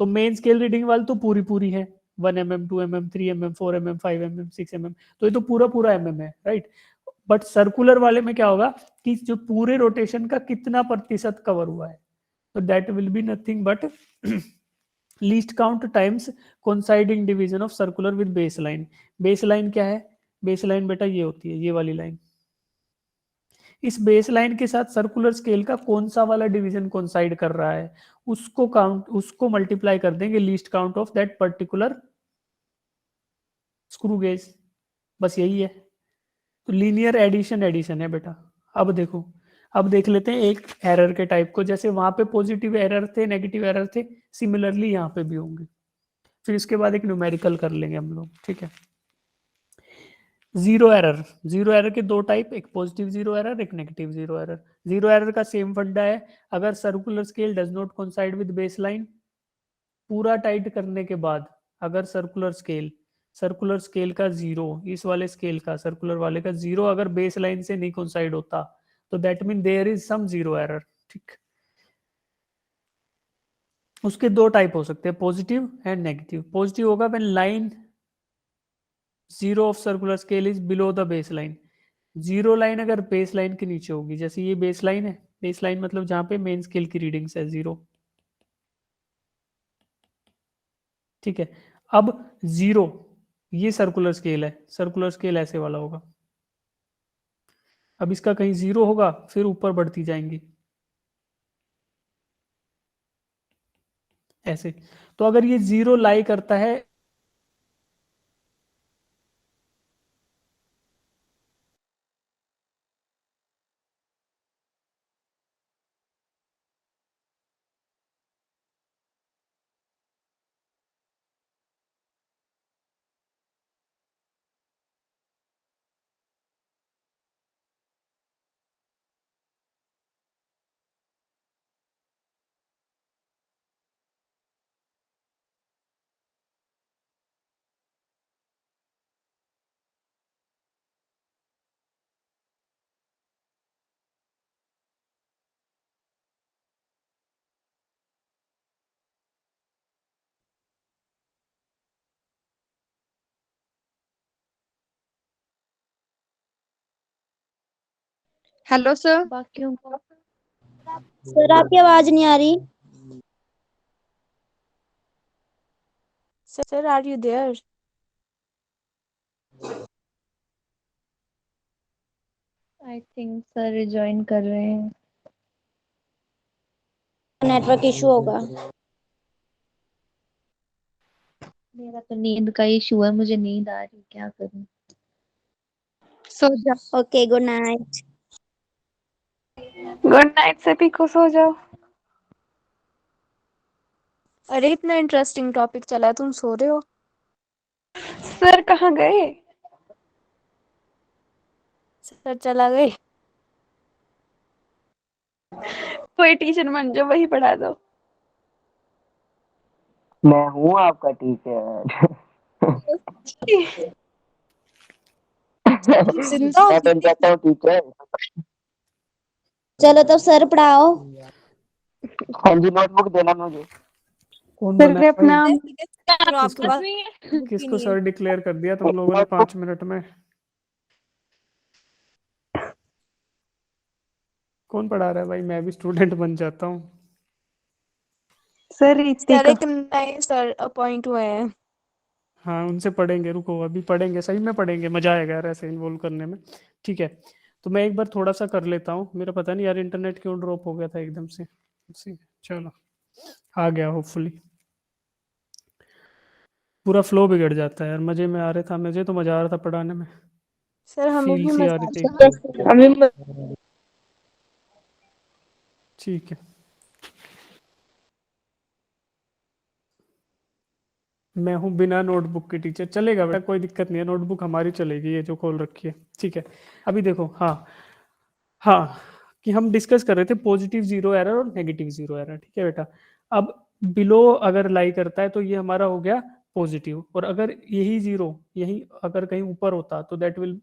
तो मेन स्केल रीडिंग वाली तो पूरी है, 1 mm, 2 mm, 3 mm, 4 mm, 5 mm, 6 mm, तो ये तो पूरा mm है, राइट। बट सर्कुलर वाले में क्या होगा कि जो पूरे रोटेशन का कितना प्रतिशत कवर हुआ है, तो that will be nothing but least count times coinciding division of circular with base line. Base line क्या है? बेस लाइन बेटा ये होती है, ये वाली लाइन। इस बेस लाइन के साथ सर्कुलर स्केल का कौन सा वाला डिवीजन कोइंसाइड कर रहा है, उसको मल्टीप्लाई कर देंगे least count of that particular screw gauge. बस यही है। तो लीनियर एडिशन है बेटा। अब देखो, अब देख लेते हैं एक एरर के टाइप को। जैसे वहां पे पॉजिटिव एरर थे, नेगेटिव एरर थे, सिमिलरली यहाँ पे भी होंगे। फिर इसके बाद एक न्यूमेरिकल कर लेंगे हम लोग। ठीक है, जीरो एरर के दो टाइप, एक पॉजिटिव जीरो एरर, एक negative zero error. Zero error का सेम फंडा है, अगर circular scale does not coincide with base line, पूरा टाइट करने के बाद अगर सर्कुलर स्केल का जीरो, इस वाले स्केल का सर्कुलर वाले का जीरो अगर बेस लाइन से नहीं कोइंसाइड होता, तो that mean there is some zero error. ठीक, उसके दो टाइप हो सकते हैं, पॉजिटिव एंड नेगेटिव। पॉजिटिव होगा when line zero of circular scale is below the base line. Zero line अगर बेस लाइन के नीचे होगी, जैसे ये बेस लाइन है, बेस लाइन मतलब जहां पे मेन स्केल की रीडिंग्स है जीरो, ठीक है। अब जीरो, ये सर्कुलर स्केल है, सर्कुलर स्केल ऐसे वाला होगा। अब इसका कहीं जीरो होगा, फिर ऊपर बढ़ती जाएंगी ऐसे। तो अगर ये जीरो लाई करता है, हेलो सर। बाकियों को सर आपकी आवाज नहीं आ रही। Sir are you there? I think sir rejoin कर रहे हैं। नेटवर्क इशू होगा। मेरा तो नींद का इशू है, मुझे नींद आ रही है, क्या करूं। सो जाओ। Okay, good night. Good night सभी को, सो जाओ। अरे इतना इंटरेस्टिंग टॉपिक चला है, तुम सो रहे हो? सर कहाँ गए? सर चला गए। कोई टीचर बन जाओ, वही पढ़ा दो। मैं हूँ आपका टीचर। जिंदा मैं हो? बन जाता हूँ टीचर। चलो तब सर पढ़ाओ। हाँ जी, नोटबुक देना मुझे। कौन सर बना ने है भाई? अपना करो, आपके पास बुक ही किसको नहीं सर है। डिक्लेयर कर दिया तुम लोगों ने नोटबुक 5 मिनट में? कौन पढ़ा रहा है भाई? मैं भी स्टूडेंट बन जाता हूँ। सर एक नए सर अपॉइंट हुए हैं। हाँ, उनसे पढ़ेंगे, रुको अभी पढ़ेंगे, सही में पढ़ेंगे, मजा आएगा यार ऐसे इन्वॉल्व करने में। ठीक है, तो मैं एक बार थोड़ा सा कर लेता हूँ, मेरा पता नहीं यार इंटरनेट क्यों ड्रॉप हो गया था एकदम से। चलो, आ गया होपफुली। पूरा फ्लो बिगड़ जाता है यार, मजे में आ रहा था, मुझे तो मजा आ रहा था पढ़ाने में, सर हमें फील भी सी आ मजा रही थी आता एकदम। है। हमें ठीक है, मैं हूँ बिना नोटबुक के टीचर, चलेगा बेटा, कोई दिक्कत नहीं है, नोटबुक हमारी चलेगी, ये जो खोल रखी है। ठीक है, अभी देखो, हाँ हाँ, कि हम डिस्कस कर रहे थे पॉजिटिव जीरो एरर और नेगेटिव जीरो एरर, ठीक है बेटा। अब बिलो अगर लाई करता है तो ये हमारा हो गया पॉजिटिव, और अगर यही जीरो यही अगर कहीं ऊपर होता तो that will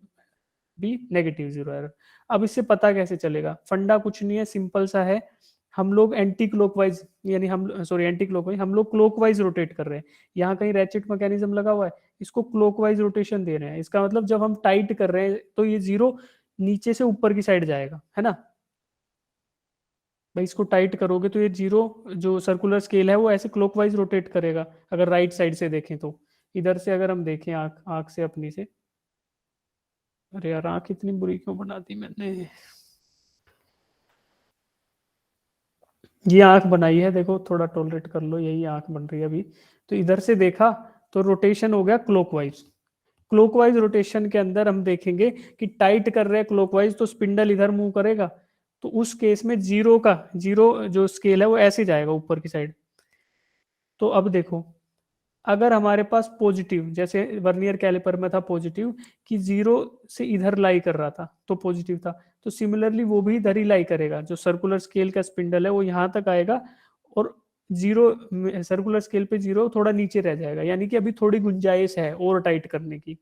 B negative zero error. अब इससे पता कैसे चलेगा? फंडा कुछ नहीं है, सिंपल सा है। हम लोग एंटी क्लॉकवाइज, यानी हम सॉरी एंटी क्लॉकवाइज, हम लोग क्लॉकवाइज रोटेट कर रहे हैं। यहाँ कहीं रैचेट मैकेनिज्म लगा हुआ है, इसको क्लॉकवाइज रोटेशन दे रहे हैं। इसका मतलब जब हम टाइट कर रहे हैं तो ये जीरो नीचे से ऊपर की साइड जाएगा, है ना भाई? इसको टाइट करोगे तो ये जीरो, जो सर्कुलर स्केल है वो ऐसे क्लॉकवाइज रोटेट करेगा, अगर राइट साइड से देखें तो। इधर से अगर हम देखें आंख आंख से अपनी से, अरे यार आंख इतनी बुरी क्यों बना दी मैंने? ये आंख बनाई है, देखो थोड़ा टॉलरेट कर लो, यही आंख बन रही है अभी। तो इधर से देखा तो रोटेशन हो गया क्लॉकवाइज। क्लॉकवाइज रोटेशन के अंदर हम देखेंगे कि टाइट कर रहे हैं क्लॉकवाइज तो स्पिंडल इधर मूव करेगा, तो उस केस में जीरो जो स्केल है वो ऐसे जाएगा ऊपर की साइड। तो अब देखो, अगर हमारे पास पॉजिटिव, जैसे वर्नियर कैलिपर में था पॉजिटिव, कि जीरो से इधर लाई कर रहा था तो पॉजिटिव था, तो सिमिलरली वो भी इधर ही लाई करेगा, जो सर्कुलर स्केल का स्पिंडल है वो यहां तक आएगा, और जीरो सर्कुलर स्केल पे जीरो थोड़ा नीचे रह जाएगा, यानी कि अभी थोड़ी गुंजाइश है और टाइट करने की।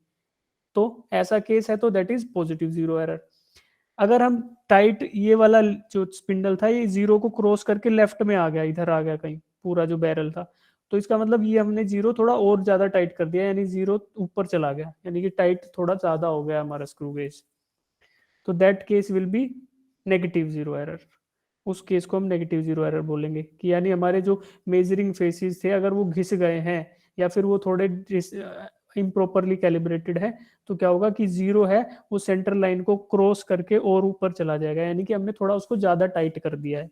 तो ऐसा केस है तो that is positive zero error. अगर हम टाइट, ये वाला जो स्पिंडल था ये जीरो को क्रॉस करके लेफ्ट में आ गया, इधर आ गया कहीं पूरा जो बैरल था। तो इसका मतलब ये हमने जीरो थोड़ा और ज्यादा टाइट कर दिया, यानी जीरो ऊपर चला गया, यानी कि टाइट थोड़ा ज्यादा हो गया हमारा स्क्रू गेज। तो that case will be negative zero error. उस केस को हम नेगेटिव जीरो एरर बोलेंगे कि यानी हमारे जो मेजरिंग फेसिस थे अगर वो घिस गए हैं या फिर वो थोड़े इम्प्रॉपरली कैलिब्रेटेड है, तो क्या होगा कि जीरो है वो सेंटर लाइन को क्रॉस करके और ऊपर चला जाएगा, यानी कि हमने थोड़ा उसको ज्यादा टाइट कर दिया है।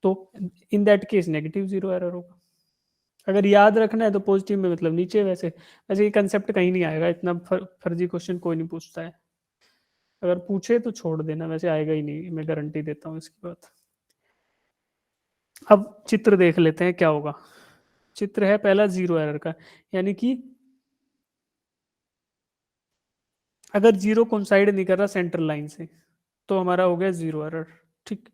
तो in that case negative zero error होगा। अगर याद रखना है तो पॉजिटिव में मतलब नीचे, वैसे वैसे ये कंसेप्ट कहीं नहीं आएगा, इतना फर्जी क्वेश्चन कोई नहीं पूछता है। अगर पूछे तो छोड़ देना, वैसे आएगा ही नहीं, मैं गारंटी देता हूँ इसकी बात। अब चित्र देख लेते हैं क्या होगा। चित्र है पहला जीरो एरर का, यानी कि अगर जीरो कोइंसाइड नहीं कर रहा सेंटर लाइन से तो हमारा हो गया जीरो एरर। ठीक,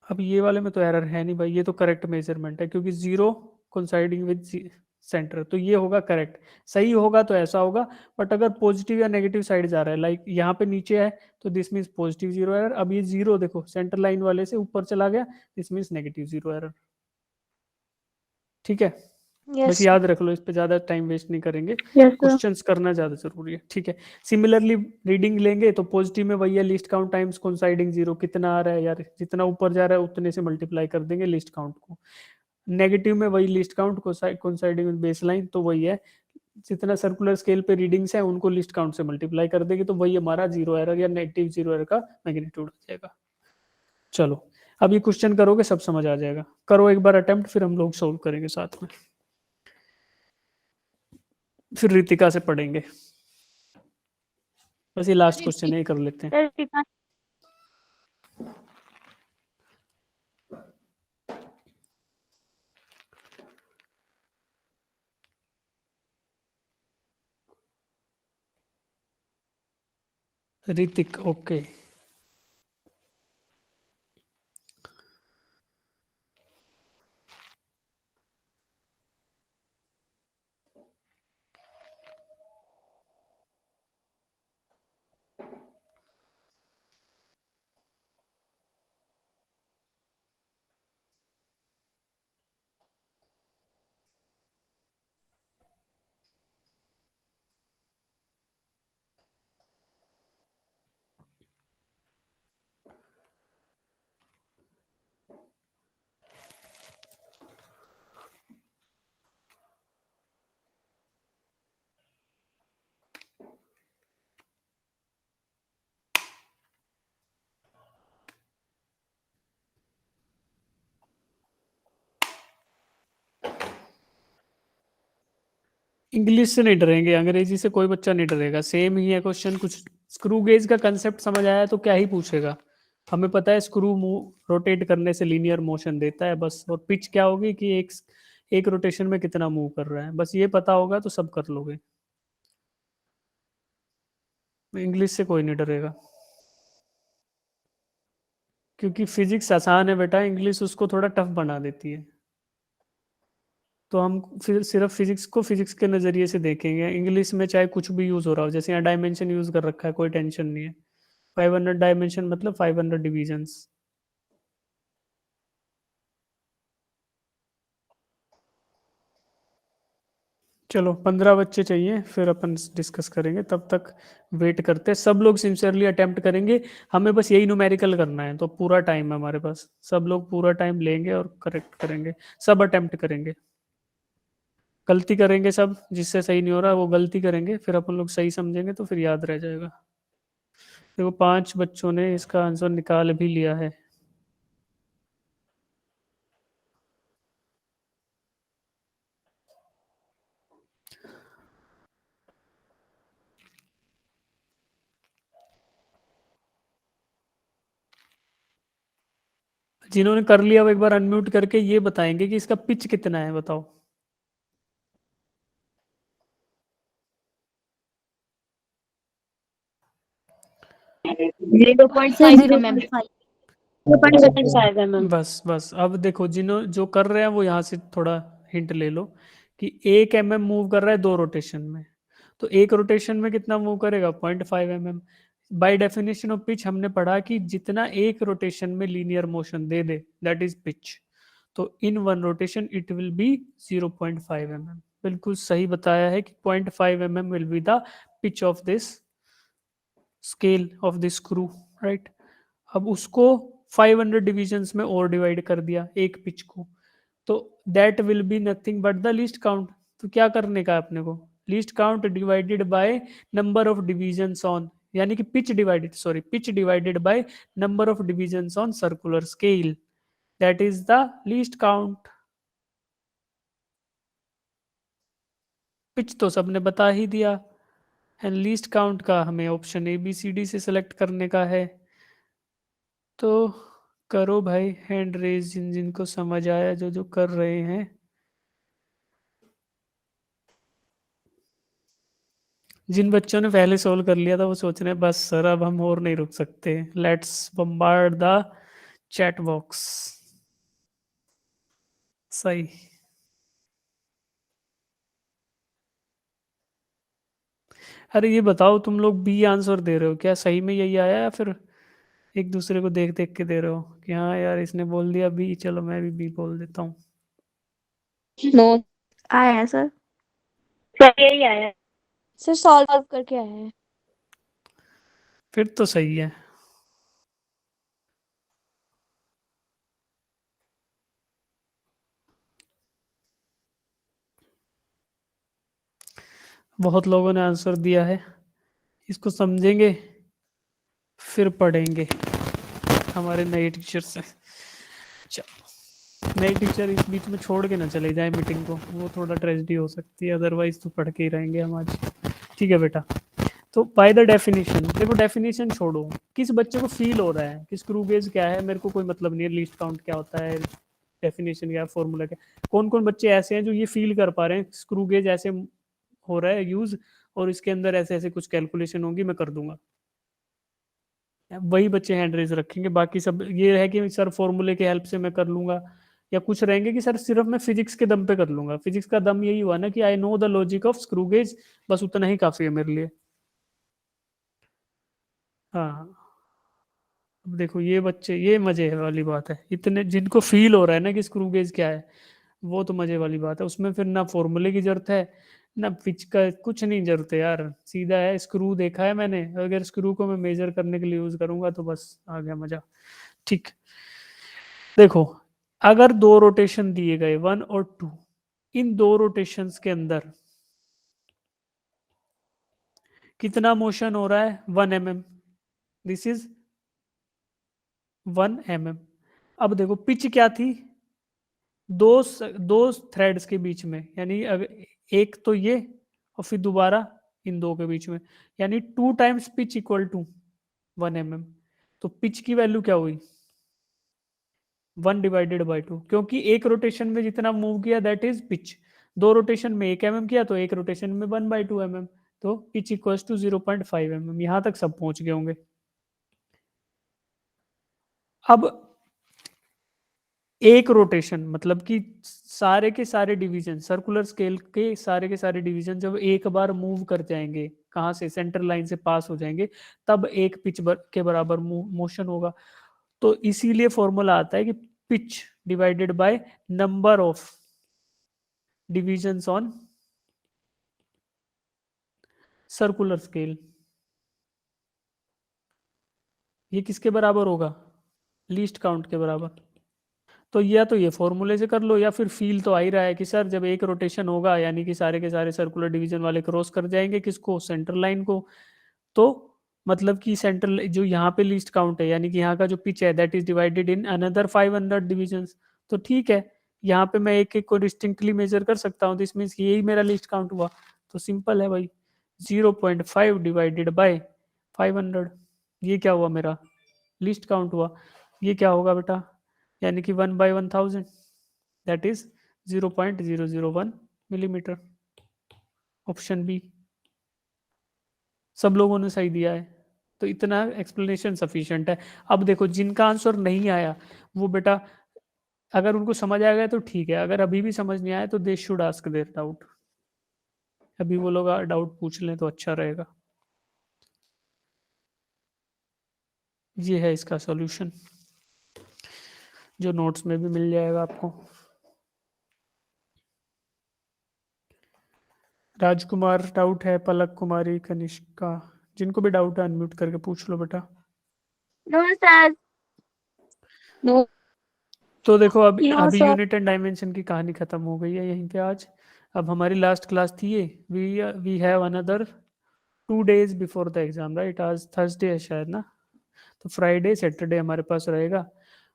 अब ये वाले में तो एरर है नहीं भाई, ये तो करेक्ट मेजरमेंट है क्योंकि जीरो कोइंसाइडिंग विद सेंटर, तो ये होगा करेक्ट। सही होगा तो ऐसा होगा, बट अगर पॉजिटिव या नेगेटिव साइड जा रहा है, लाइक यहाँ पे नीचे है तो this means positive zero error. अब ये जीरो देखो सेंटर लाइन वाले से ऊपर चला गया, this means negative zero error. ठीक है, यस बस याद रख लो, इस पे ज्यादा टाइम वेस्ट नहीं करेंगे, यस सर। क्वेश्चंस करना ज्यादा जरूरी है। ठीक है, सिमिलरली रीडिंग लेंगे तो पॉजिटिव में वही है least count times coinciding zero, कितना आ रहा है यार, जितना ऊपर जा रहा है उतने से मल्टीप्लाई कर देंगे लीस्ट काउंट को। नेगेटिव में वही least count coinciding with baseline, तो वही है जितना सर्कुलर स्केल पे रीडिंग्स है उनको लीस्ट काउंट से मल्टीप्लाई कर देंगे, तो वही हमारा जीरो एरर या नेगेटिव जीरो एरर का मैग्नीट्यूड हो जाएगा। चलो अब ये क्वेश्चन करोगे सब समझ आ जाएगा, करो एक बार अटेम्प्ट, फिर हम लोग सोल्व करेंगे साथ में, फिर रितिका से पढ़ेंगे। बस ये लास्ट क्वेश्चन है, ये कर लेते हैं। ऋतिक ओके। इंग्लिश से नहीं डरेंगे, अंग्रेजी से कोई बच्चा नहीं डरेगा, सेम ही है क्वेश्चन। कुछ स्क्रू गेज का कंसेप्ट समझ आया तो क्या ही पूछेगा, हमें पता है स्क्रू रोटेट करने से लीनियर मोशन देता है बस, और पिच क्या होगी कि एक रोटेशन में कितना मूव कर रहा है, बस ये पता होगा तो सब कर लोगे। इंग्लिश से कोई नहीं डरेगा क्योंकि फिजिक्स आसान है बेटा, इंग्लिश उसको थोड़ा टफ बना देती है। तो हम फिर सिर्फ फिजिक्स को फिजिक्स के नज़रिए से देखेंगे, इंग्लिश में चाहे कुछ भी यूज़ हो रहा हो, जैसे यहाँ डायमेंशन यूज़ कर रखा है, कोई टेंशन नहीं है। 500 डायमेंशन मतलब 500 डिविजन्स। चलो 15 बच्चे चाहिए, फिर अपन डिस्कस करेंगे, तब तक वेट करते हैं। सब लोग सिंसियरली अटेम्प्ट करेंगे, हमें बस यही न्यूमेरिकल करना है, तो पूरा टाइम है हमारे पास, सब लोग पूरा टाइम लेंगे और करेक्ट करेंगे, सब अटेम्प्ट करेंगे। गलती करेंगे सब, जिससे सही नहीं हो रहा वो गलती करेंगे, फिर अपन लोग सही समझेंगे तो फिर याद रह जाएगा। देखो 5 बच्चों ने इसका आंसर निकाल भी लिया है। जिन्होंने कर लिया वो एक बार अनम्यूट करके ये बताएंगे कि इसका पिच कितना है, बताओ। बस बस अब देखो जो कर रहे हैं वो यहाँ से थोड़ा हिंट ले लो कि 1 mm मूव कर रहा है 2 रोटेशन में, तो 1 रोटेशन में कितना मूव करेगा 0.5 mm। By definition of pitch हमने पढ़ा कि जितना एक रोटेशन में लीनियर मोशन दे दे दैट इज पिच, तो in one rotation it will be 0.5 mm। बिल्कुल सही बताया है कि 0.5 mm will be the pitch of this scale of this screw, right. अब उसको 500 डिविजन्स में और डिवाइड कर दिया एक पिच को, तो that will be nothing but the least count. तो क्या करने का है अपने को, least count divided by number of divisions on, यानी कि pitch divided by number of divisions on circular scale, that is the least count. Pitch तो सबने बता ही दिया, एंड लीस्ट काउंट का हमें option A B C D से सिलेक्ट करने का है। तो करो भाई हैंड रेज जिन जिनको समझ आया, जो जो कर रहे हैं। जिन बच्चों ने पहले सोल्व कर लिया था वो सोच रहे हैं बस सर अब हम और नहीं रुक सकते, let's bombard the chat box. सही। अरे ये बताओ तुम लोग बी आंसर दे रहे हो क्या, सही में यही आया या फिर एक दूसरे को देख देख के दे रहे हो कि हाँ यार इसने बोल दिया बी, चलो मैं भी बी बोल देता हूँ। नो आया है सर। सर यही आया। सर सॉल्व करके आया है। फिर तो सही है। बहुत लोगों ने आंसर दिया है, इसको समझेंगे फिर पढ़ेंगे हमारे नए टीचर से। चलो नए टीचर इस बीच में छोड़ के ना चले जाए मीटिंग को, वो थोड़ा ट्रेजेडी हो सकती है, अदरवाइज तो पढ़ के ही रहेंगे हम आज। ठीक है बेटा, तो बाय द डेफिनेशन, देखो डेफिनेशन छोड़ो, किस बच्चे को फील हो रहा है कि स्क्रू गेज क्या है, मेरे को कोई मतलब नहीं है लीस्ट काउंट क्या होता है, डेफिनेशन क्या है, फॉर्मूला क्या। कौन कौन बच्चे ऐसे हैं जो ये फील कर पा रहे हैं स्क्रू गेज ऐसे हो रहा है यूज, और इसके अंदर ऐसे ऐसे कुछ कैलकुलेशन होगी, मैं कर दूंगा। वही बच्चे हैंड रेज रखेंगे, बाकी सब ये है कि सर फॉर्मूले के हेल्प से मैं कर लूंगा, या कुछ रहेंगे कि सर सिर्फ मैं फिजिक्स के दम पे कर लूंगा। फिजिक्स का दम यही हुआ ना कि I know the logic of screw gauge, बस उतना ही काफी है मेरे लिए। हाँ अब देखो ये बच्चे, ये मजे वाली बात है, इतने जिनको फील हो रहा है ना कि स्क्रू गेज क्या है, वो तो मजे वाली बात है। उसमें फिर ना फॉर्मूले की जरूरत है ना पिच का, कुछ नहीं जरूरत है यार, सीधा है स्क्रू देखा है मैंने, अगर स्क्रू को मैं मेजर करने के लिए यूज करूंगा तो बस आ गया मजा। ठीक, देखो अगर दो रोटेशन दिए गए 1 और 2, इन दो रोटेशंस के अंदर कितना मोशन हो रहा है 1 mm, दिस इज 1 mm। अब देखो पिच क्या थी, दो थ्रेड्स के बीच में, यानी अगर एक तो ये और फिर दोबारा इन दो के बीच में, यानी 2 times pitch equal to 1 mm। तो पिच की वैल्यू क्या हुई 1 डिवाइडेड बाई 2, क्योंकि एक रोटेशन में जितना मूव किया दैट इज पिच, दो रोटेशन में 1 mm किया तो एक रोटेशन में 1/2 mm, तो पिच इक्वल्स टू 0.5 mm। यहां तक सब पहुंच गए होंगे। अब एक रोटेशन मतलब कि सारे के सारे डिवीजन, सर्कुलर स्केल के सारे डिवीजन जब एक बार मूव कर जाएंगे, कहां से, सेंटर लाइन से पास हो जाएंगे, तब एक पिच के बराबर मोशन होगा। तो इसीलिए फॉर्मूला आता है कि pitch divided by number of divisions on circular scale, ये किसके बराबर होगा, लीस्ट काउंट के बराबर। तो या तो ये फॉर्मूले से कर लो, या फिर फील तो आ ही रहा है कि सर जब एक रोटेशन होगा यानी कि सारे के सारे सर्कुलर डिवीजन वाले क्रॉस कर जाएंगे किसको, सेंटर लाइन को, तो मतलब कि सेंटर जो यहाँ पे लीस्ट काउंट है यानी कि यहाँ का जो पिच है that is divided in another 500 divisions. तो ठीक है, यहाँ पे मैं एक एक को डिस्टिंक्टली मेजर कर सकता हूँ, दिस मीन्स यही मेरा लीस्ट काउंट हुआ। तो सिंपल है भाई, 0.5 डिवाइडेड बाय 500, ये क्या हुआ मेरा लीस्ट काउंट हुआ। ये क्या होगा बेटा, यानी कि 1/1000, that is 0.001 millimetre. Option B, सब लोगों ने सही दिया है, तो इतना एक्सप्लेनेशन सफिशिएंट है। अब देखो जिनका आंसर नहीं आया वो बेटा, अगर उनको समझ आ गया तो ठीक है, अगर अभी भी समझ नहीं आया तो they should ask their doubt, अभी वो लोग डाउट पूछ लें तो अच्छा रहेगा। ये है इसका सॉल्यूशन, जो नोट्स में भी मिल जाएगा आपको। राजकुमार डाउट है, पलक कुमारी, कनिष्का, जिनको भी डाउट है अनम्यूट करके पूछ लो बेटा। No sir. नो। तो देखो अभी नो अभी सर। यूनिट एंड डायमेंशन की कहानी खत्म हो गई है यहीं पे आज। अब हमारी लास्ट क्लास थी ये, we have another 2 days before the exam, right? आज थर्सडे है शायद ना, तो फ्राइडे सैटरडे हमारे पास रहेगा।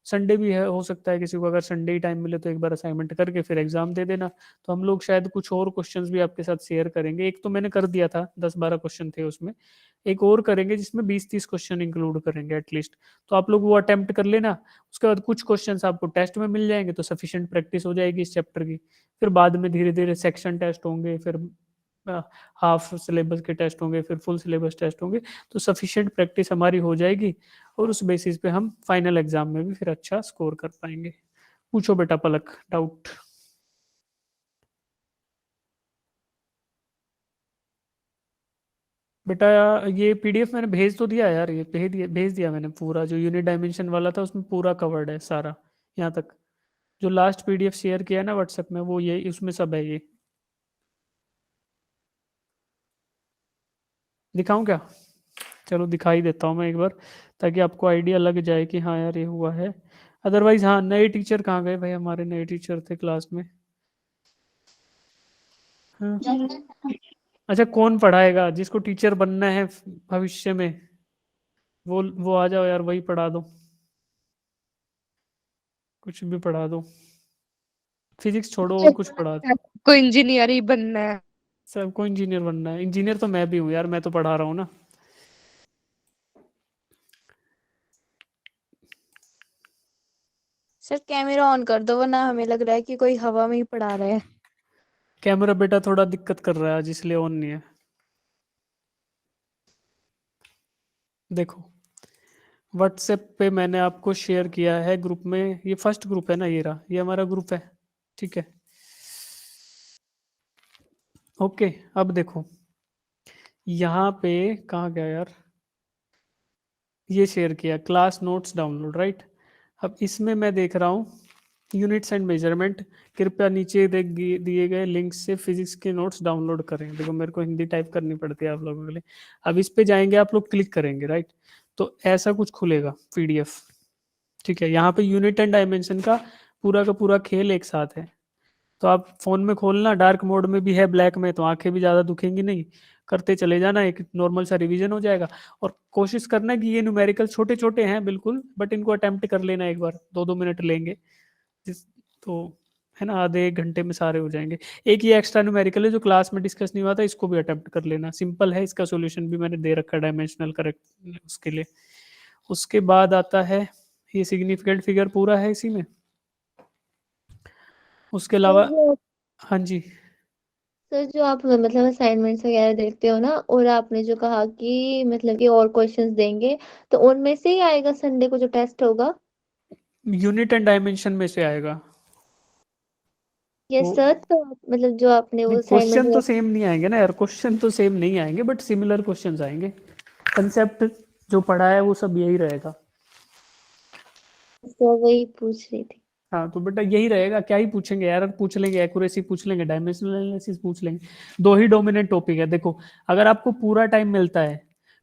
संडे भी है, हो सकता है किसी को अगर संडे ही टाइम मिले तो एक बार असाइनमेंट करके फिर एग्जाम दे देना। तो हम लोग शायद कुछ और क्वेश्चंस भी आपके साथ शेयर करेंगे। एक तो मैंने कर दिया था, 10-12 क्वेश्चन थे उसमें, एक और करेंगे जिसमें 20-30 क्वेश्चन इंक्लूड करेंगे एटलीस्ट। तो आप लोग वो अटेम्प्ट कर लेना। उसके बाद कुछ क्वेश्चन आपको टेस्ट में मिल जाएंगे, तो सफिशिएंट प्रैक्टिस हो जाएगी इस चैप्टर की। फिर बाद में धीरे धीरे सेक्शन टेस्ट होंगे, फिर हाफ सिलेबस के टेस्ट होंगे, फिर फुल सिलेबस टेस्ट होंगे। तो सफिशिएंट प्रैक्टिस हमारी हो जाएगी और उस बेसिस पे हम फाइनल एग्जाम में भी फिर अच्छा स्कोर कर पाएंगे। पूछो बेटा पलक, डाउट। बेटा ये पीडीएफ मैंने भेज तो दिया यार, ये भेज दिया मैंने पूरा, जो यूनिट डायमेंशन वाला था उसमें पूरा कवर्ड है सारा यहाँ तक। जो लास्ट पीडीएफ शेयर किया है ना व्हाट्सएप में, वो ये उसमें सब है। ये दिखाऊं क्या? चलो दिखाई देता हूँ मैं एक बार, ताकि आपको आइडिया लग जाए कि हाँ यार ये हुआ है। अदरवाइज हाँ, नए टीचर कहाँ गए भाई? हमारे नए टीचर थे क्लास में। हाँ। अच्छा, कौन पढ़ाएगा? जिसको टीचर बनना है भविष्य में, वो आ जाओ यार, वही पढ़ा दो, कुछ भी पढ़ा दो। फिजिक्स छोड़ो और कुछ पढ़ा दो। को इंजीनियर ही बनना है। सबको इंजीनियर बनना है? इंजीनियर तो मैं भी हूँ यार, मैं तो पढ़ा रहा हूँ ना। सर कैमरा ऑन कर दो, वरना हमें लग रहा है कि कोई हवा में ही पढ़ा रहे हैं। कैमरा बेटा थोड़ा दिक्कत कर रहा है आज, इसलिए ऑन नहीं है। देखो व्हाट्सएप पे मैंने आपको शेयर किया है ग्रुप में, ये फर्स्ट ग्रुप है ना, ये रहा, ये हमारा ग्रुप है, ठीक है? ओके, अब देखो यहाँ पे कहाँ गया यार, ये शेयर किया क्लास नोट्स डाउनलोड, राइट? अब इसमें मैं देख रहा हूँ यूनिट्स एंड मेजरमेंट, कृपया नीचे दिए गए लिंक से फिजिक्स के नोट्स डाउनलोड करें। देखो मेरे को हिंदी टाइप करनी पड़ती है आप लोगों के लिए। अब इस पे जाएंगे, आप लोग क्लिक करेंगे, राइट? तो ऐसा कुछ खुलेगा पीडीएफ, ठीक है? यहाँ पे यूनिट एंड डायमेंशन का पूरा खेल एक साथ है। तो आप फोन में खोलना, डार्क मोड में भी है, ब्लैक में, तो आंखें भी ज्यादा दुखेंगी नहीं, करते चले जाना, एक नॉर्मल सा रिवीजन हो जाएगा। और कोशिश करना कि ये न्यूमेरिकल छोटे छोटे हैं बिल्कुल, बट इनको अटेम्प्ट कर लेना एक बार, 2-2 मिनट लेंगे जिस, तो है ना, आधे एक घंटे में सारे हो जाएंगे। एक ये एक्स्ट्रा न्यूमेरिकल है जो क्लास में डिस्कस नहीं हुआ था, इसको भी अटेम्प्ट कर लेना, सिंपल है, इसका सॉल्यूशन भी मैंने दे रखा है डायमेंशनल करेक्ट उसके लिए। उसके बाद आता है ये सिग्निफिकेंट फिगर, पूरा है इसी में। उसके अलावा हाँ जी, सर जो आप मतलब असाइनमेंट्स वगैरह देते हो ना, और आपने जो कहा कि मतलब कि और क्वेश्चंस देंगे, तो उनमें से ही आएगा संडे को जो टेस्ट होगा? यूनिट एंड डायमेंशन में से आएगा यस वो। सर, तो मतलब जो आपने वो नहीं, असाइनमेंट क्वेश्चन तो सेम नहीं आएंगे ना यार, क्वेश्चन तो सेम नहीं आएंगे, बट सिमिलर क्वेश्चंस आएंगे। कंसेप्ट जो पढ़ा है वो सब यही रहेगा। तो वही पूछ रही थी। हाँ तो बेटा यही रहेगा, क्या ही पूछेंगे यार, पूछ लेंगे एक्यूरेसी, पूछ लेंगे डायमेंशनल एनालिसिस, पूछ लेंगे। दो ही डोमिनेंट टॉपिक है। देखो अगर आपको पूरा टाइम मिलता है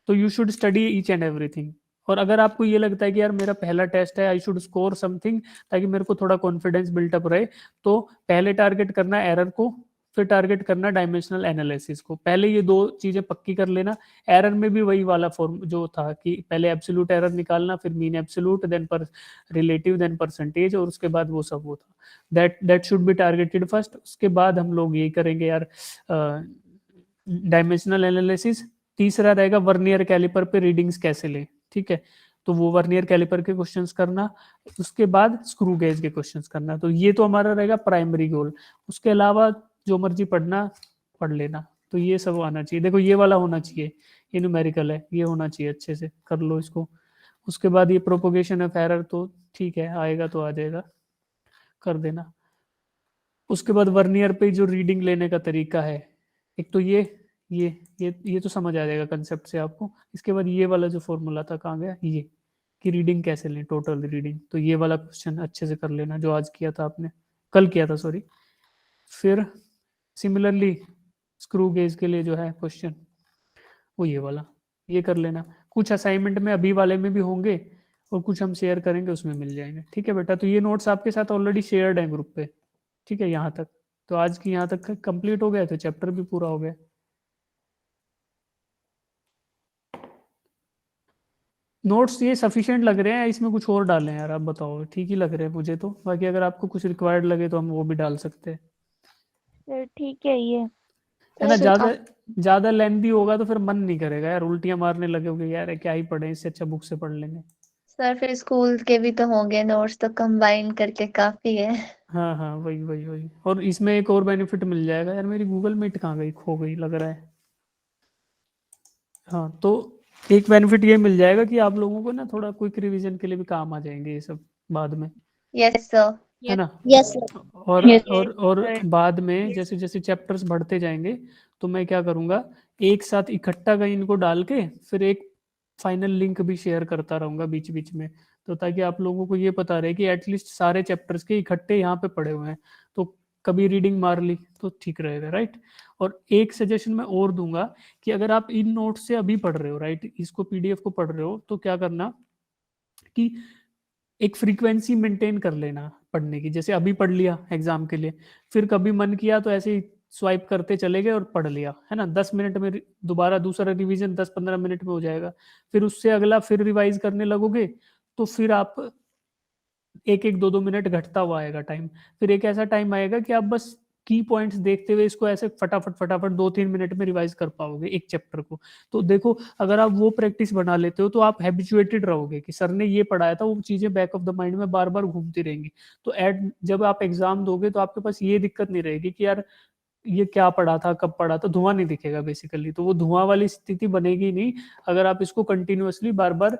तो you should study each and everything. और अगर आपको ये लगता है कि यार मेरा पहला टेस्ट है, आई शुड स्कोर समथिंग, ताकि मेरे को थोड़ा कॉन्फिडेंस बिल्टअप रहे, तो पहले टारगेट करना एरर को, फिर टारगेट करना डायमेंशनल एनालिसिस को। पहले ये दो चीजें पक्की कर लेना। एरर में भी वही वाला फॉर्म जो था कि पहले एब्सोल्यूट एरर निकालना, फिर मीन एब्सोल्यूट, देन पर रिलेटिव, देन परसेंटेज, और उसके बाद वो सब, वो था that should be targeted first. उसके बाद हम लोग यही करेंगे यार डायमेंशनल एनालिसिस। तीसरा रहेगा वर्नियर कैलिपर पे रीडिंग्स कैसे लें, ठीक है? तो वो वर्नियर कैलिपर के क्वेश्चंस करना, उसके बाद स्क्रू गेज के क्वेश्चंस करना। तो ये तो हमारा रहेगा प्राइमरी गोल। उसके अलावा जो मर्जी पढ़ना पढ़ लेना। तो ये सब आना चाहिए। देखो ये वाला होना चाहिए, ये न्यूमेरिकल है, ये होना चाहिए, अच्छे से कर लो इसको। उसके बाद ये प्रोपोगेशन ऑफ एरर, तो ठीक है, आएगा तो आ जाएगा, कर देना। उसके बाद वर्नियर पे जो रीडिंग लेने का तरीका है, एक तो ये तो समझ आ जाएगा कंसेप्ट से आपको। इसके बाद ये वाला जो फॉर्मूला था, कहाँ गया ये, कि रीडिंग कैसे लें, टोटल रीडिंग। तो ये वाला क्वेश्चन अच्छे से कर लेना जो आज किया था आपने, कल किया था सॉरी। फिर सिमिलरली स्क्रू गेज के लिए जो है क्वेश्चन वो ये वाला, ये कर लेना। कुछ असाइनमेंट में अभी वाले में भी होंगे और कुछ हम शेयर करेंगे उसमें मिल जाएंगे। ठीक है बेटा, तो ये नोट्स आपके साथ ऑलरेडी शेयर्ड है ग्रुप पे। ठीक है, यहाँ तक तो आज की यहाँ तक कंप्लीट हो गया, तो चैप्टर भी पूरा हो गया। नोट्स ये सफिशिएंट लग रहे हैं, इसमें कुछ और डालें यार, आप बताओ। ठीक ही लग रहे हैं मुझे तो, बाकी अगर आपको कुछ रिक्वायर्ड लगे तो हम वो भी डाल सकते हैं, सर ठीक है ये। है ना। सर, ज्यादा ज्यादा लेंथी होगा तो फिर मन नहीं करेगा यार, उल्टियां मारने लगोगे यार, क्या ही पढ़े, इससे अच्छा बुक से पढ़ लेंगे। सर फिर स्कूल के भी तो होंगे नोट्स, तो कंबाइन करके काफी है। हाँ हाँ, वही वही वही। और इसमें एक और बेनिफिट मिल जाएगा यार, मेरी गूगल मीट कहाँ गई, खो गई लग रहा है। हाँ, तो एक बेनिफिट ये मिल जाएगा कि आप लोगों को ना थोड़ा क्विक रिवीजन के लिए भी काम आ जाएंगे ये सब बाद में, यस सर। है ना। Yes sir. और Yes, और sir. बाद में जैसे जैसे चैप्टर्स बढ़ते जाएंगे तो मैं क्या करूंगा, एक साथ इकट्ठा कहीं इनको डाल के फिर एक फाइनल लिंक भी शेयर करता रहूंगा बीच बीच में, तो ताकि आप लोगों को ये पता रहे कि एटलीस्ट सारे चैप्टर्स के इकट्ठे यहाँ पे पड़े हुए हैं, तो कभी रीडिंग मार ली तो ठीक रहेगा, राइट। और एक सजेशन मैं और दूंगा कि अगर आप इन नोट्स से अभी पढ़ रहे हो, राइट, इसको पीडीएफ को पढ़ रहे हो, तो क्या करना कि एक फ्रीक्वेंसी मेंटेन कर लेना पढ़ने की। जैसे अभी पढ़ लिया एग्जाम के लिए, फिर कभी मन किया तो ऐसे ही स्वाइप करते चले गए और पढ़ लिया, है ना। 10 मिनट में दोबारा दूसरा रिवीजन 10-15 मिनट में हो जाएगा। फिर उससे अगला फिर रिवाइज करने लगोगे तो फिर आप 1-1, 2-2 मिनट घटता हुआ आएगा टाइम। फिर एक ऐसा टाइम आएगा कि आप बस की पॉइंट्स देखते हुए इसको ऐसे फटाफट फटाफट 2-3 मिनट में रिवाइज कर पाओगे एक चैप्टर को। तो देखो, अगर आप वो प्रैक्टिस बना लेते हो तो आप हैबिचुएटेड रहोगे कि सर ने ये पढ़ाया था, वो चीजें बैक ऑफ द माइंड में बार बार घूमती रहेंगी। तो जब आप एग्जाम दोगे तो आपके पास ये दिक्कत नहीं रहेगी कि यार ये क्या पढ़ा था, कब पढ़ा था, धुआं नहीं दिखेगा बेसिकली। तो वो धुआं वाली स्थिति बनेगी नहीं अगर आप इसको कंटिन्यूअसली बार बार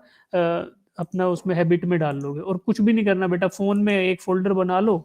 अपना उसमें हैबिट में डाल लोगे। और कुछ भी नहीं करना बेटा, फोन में एक फोल्डर बना लो,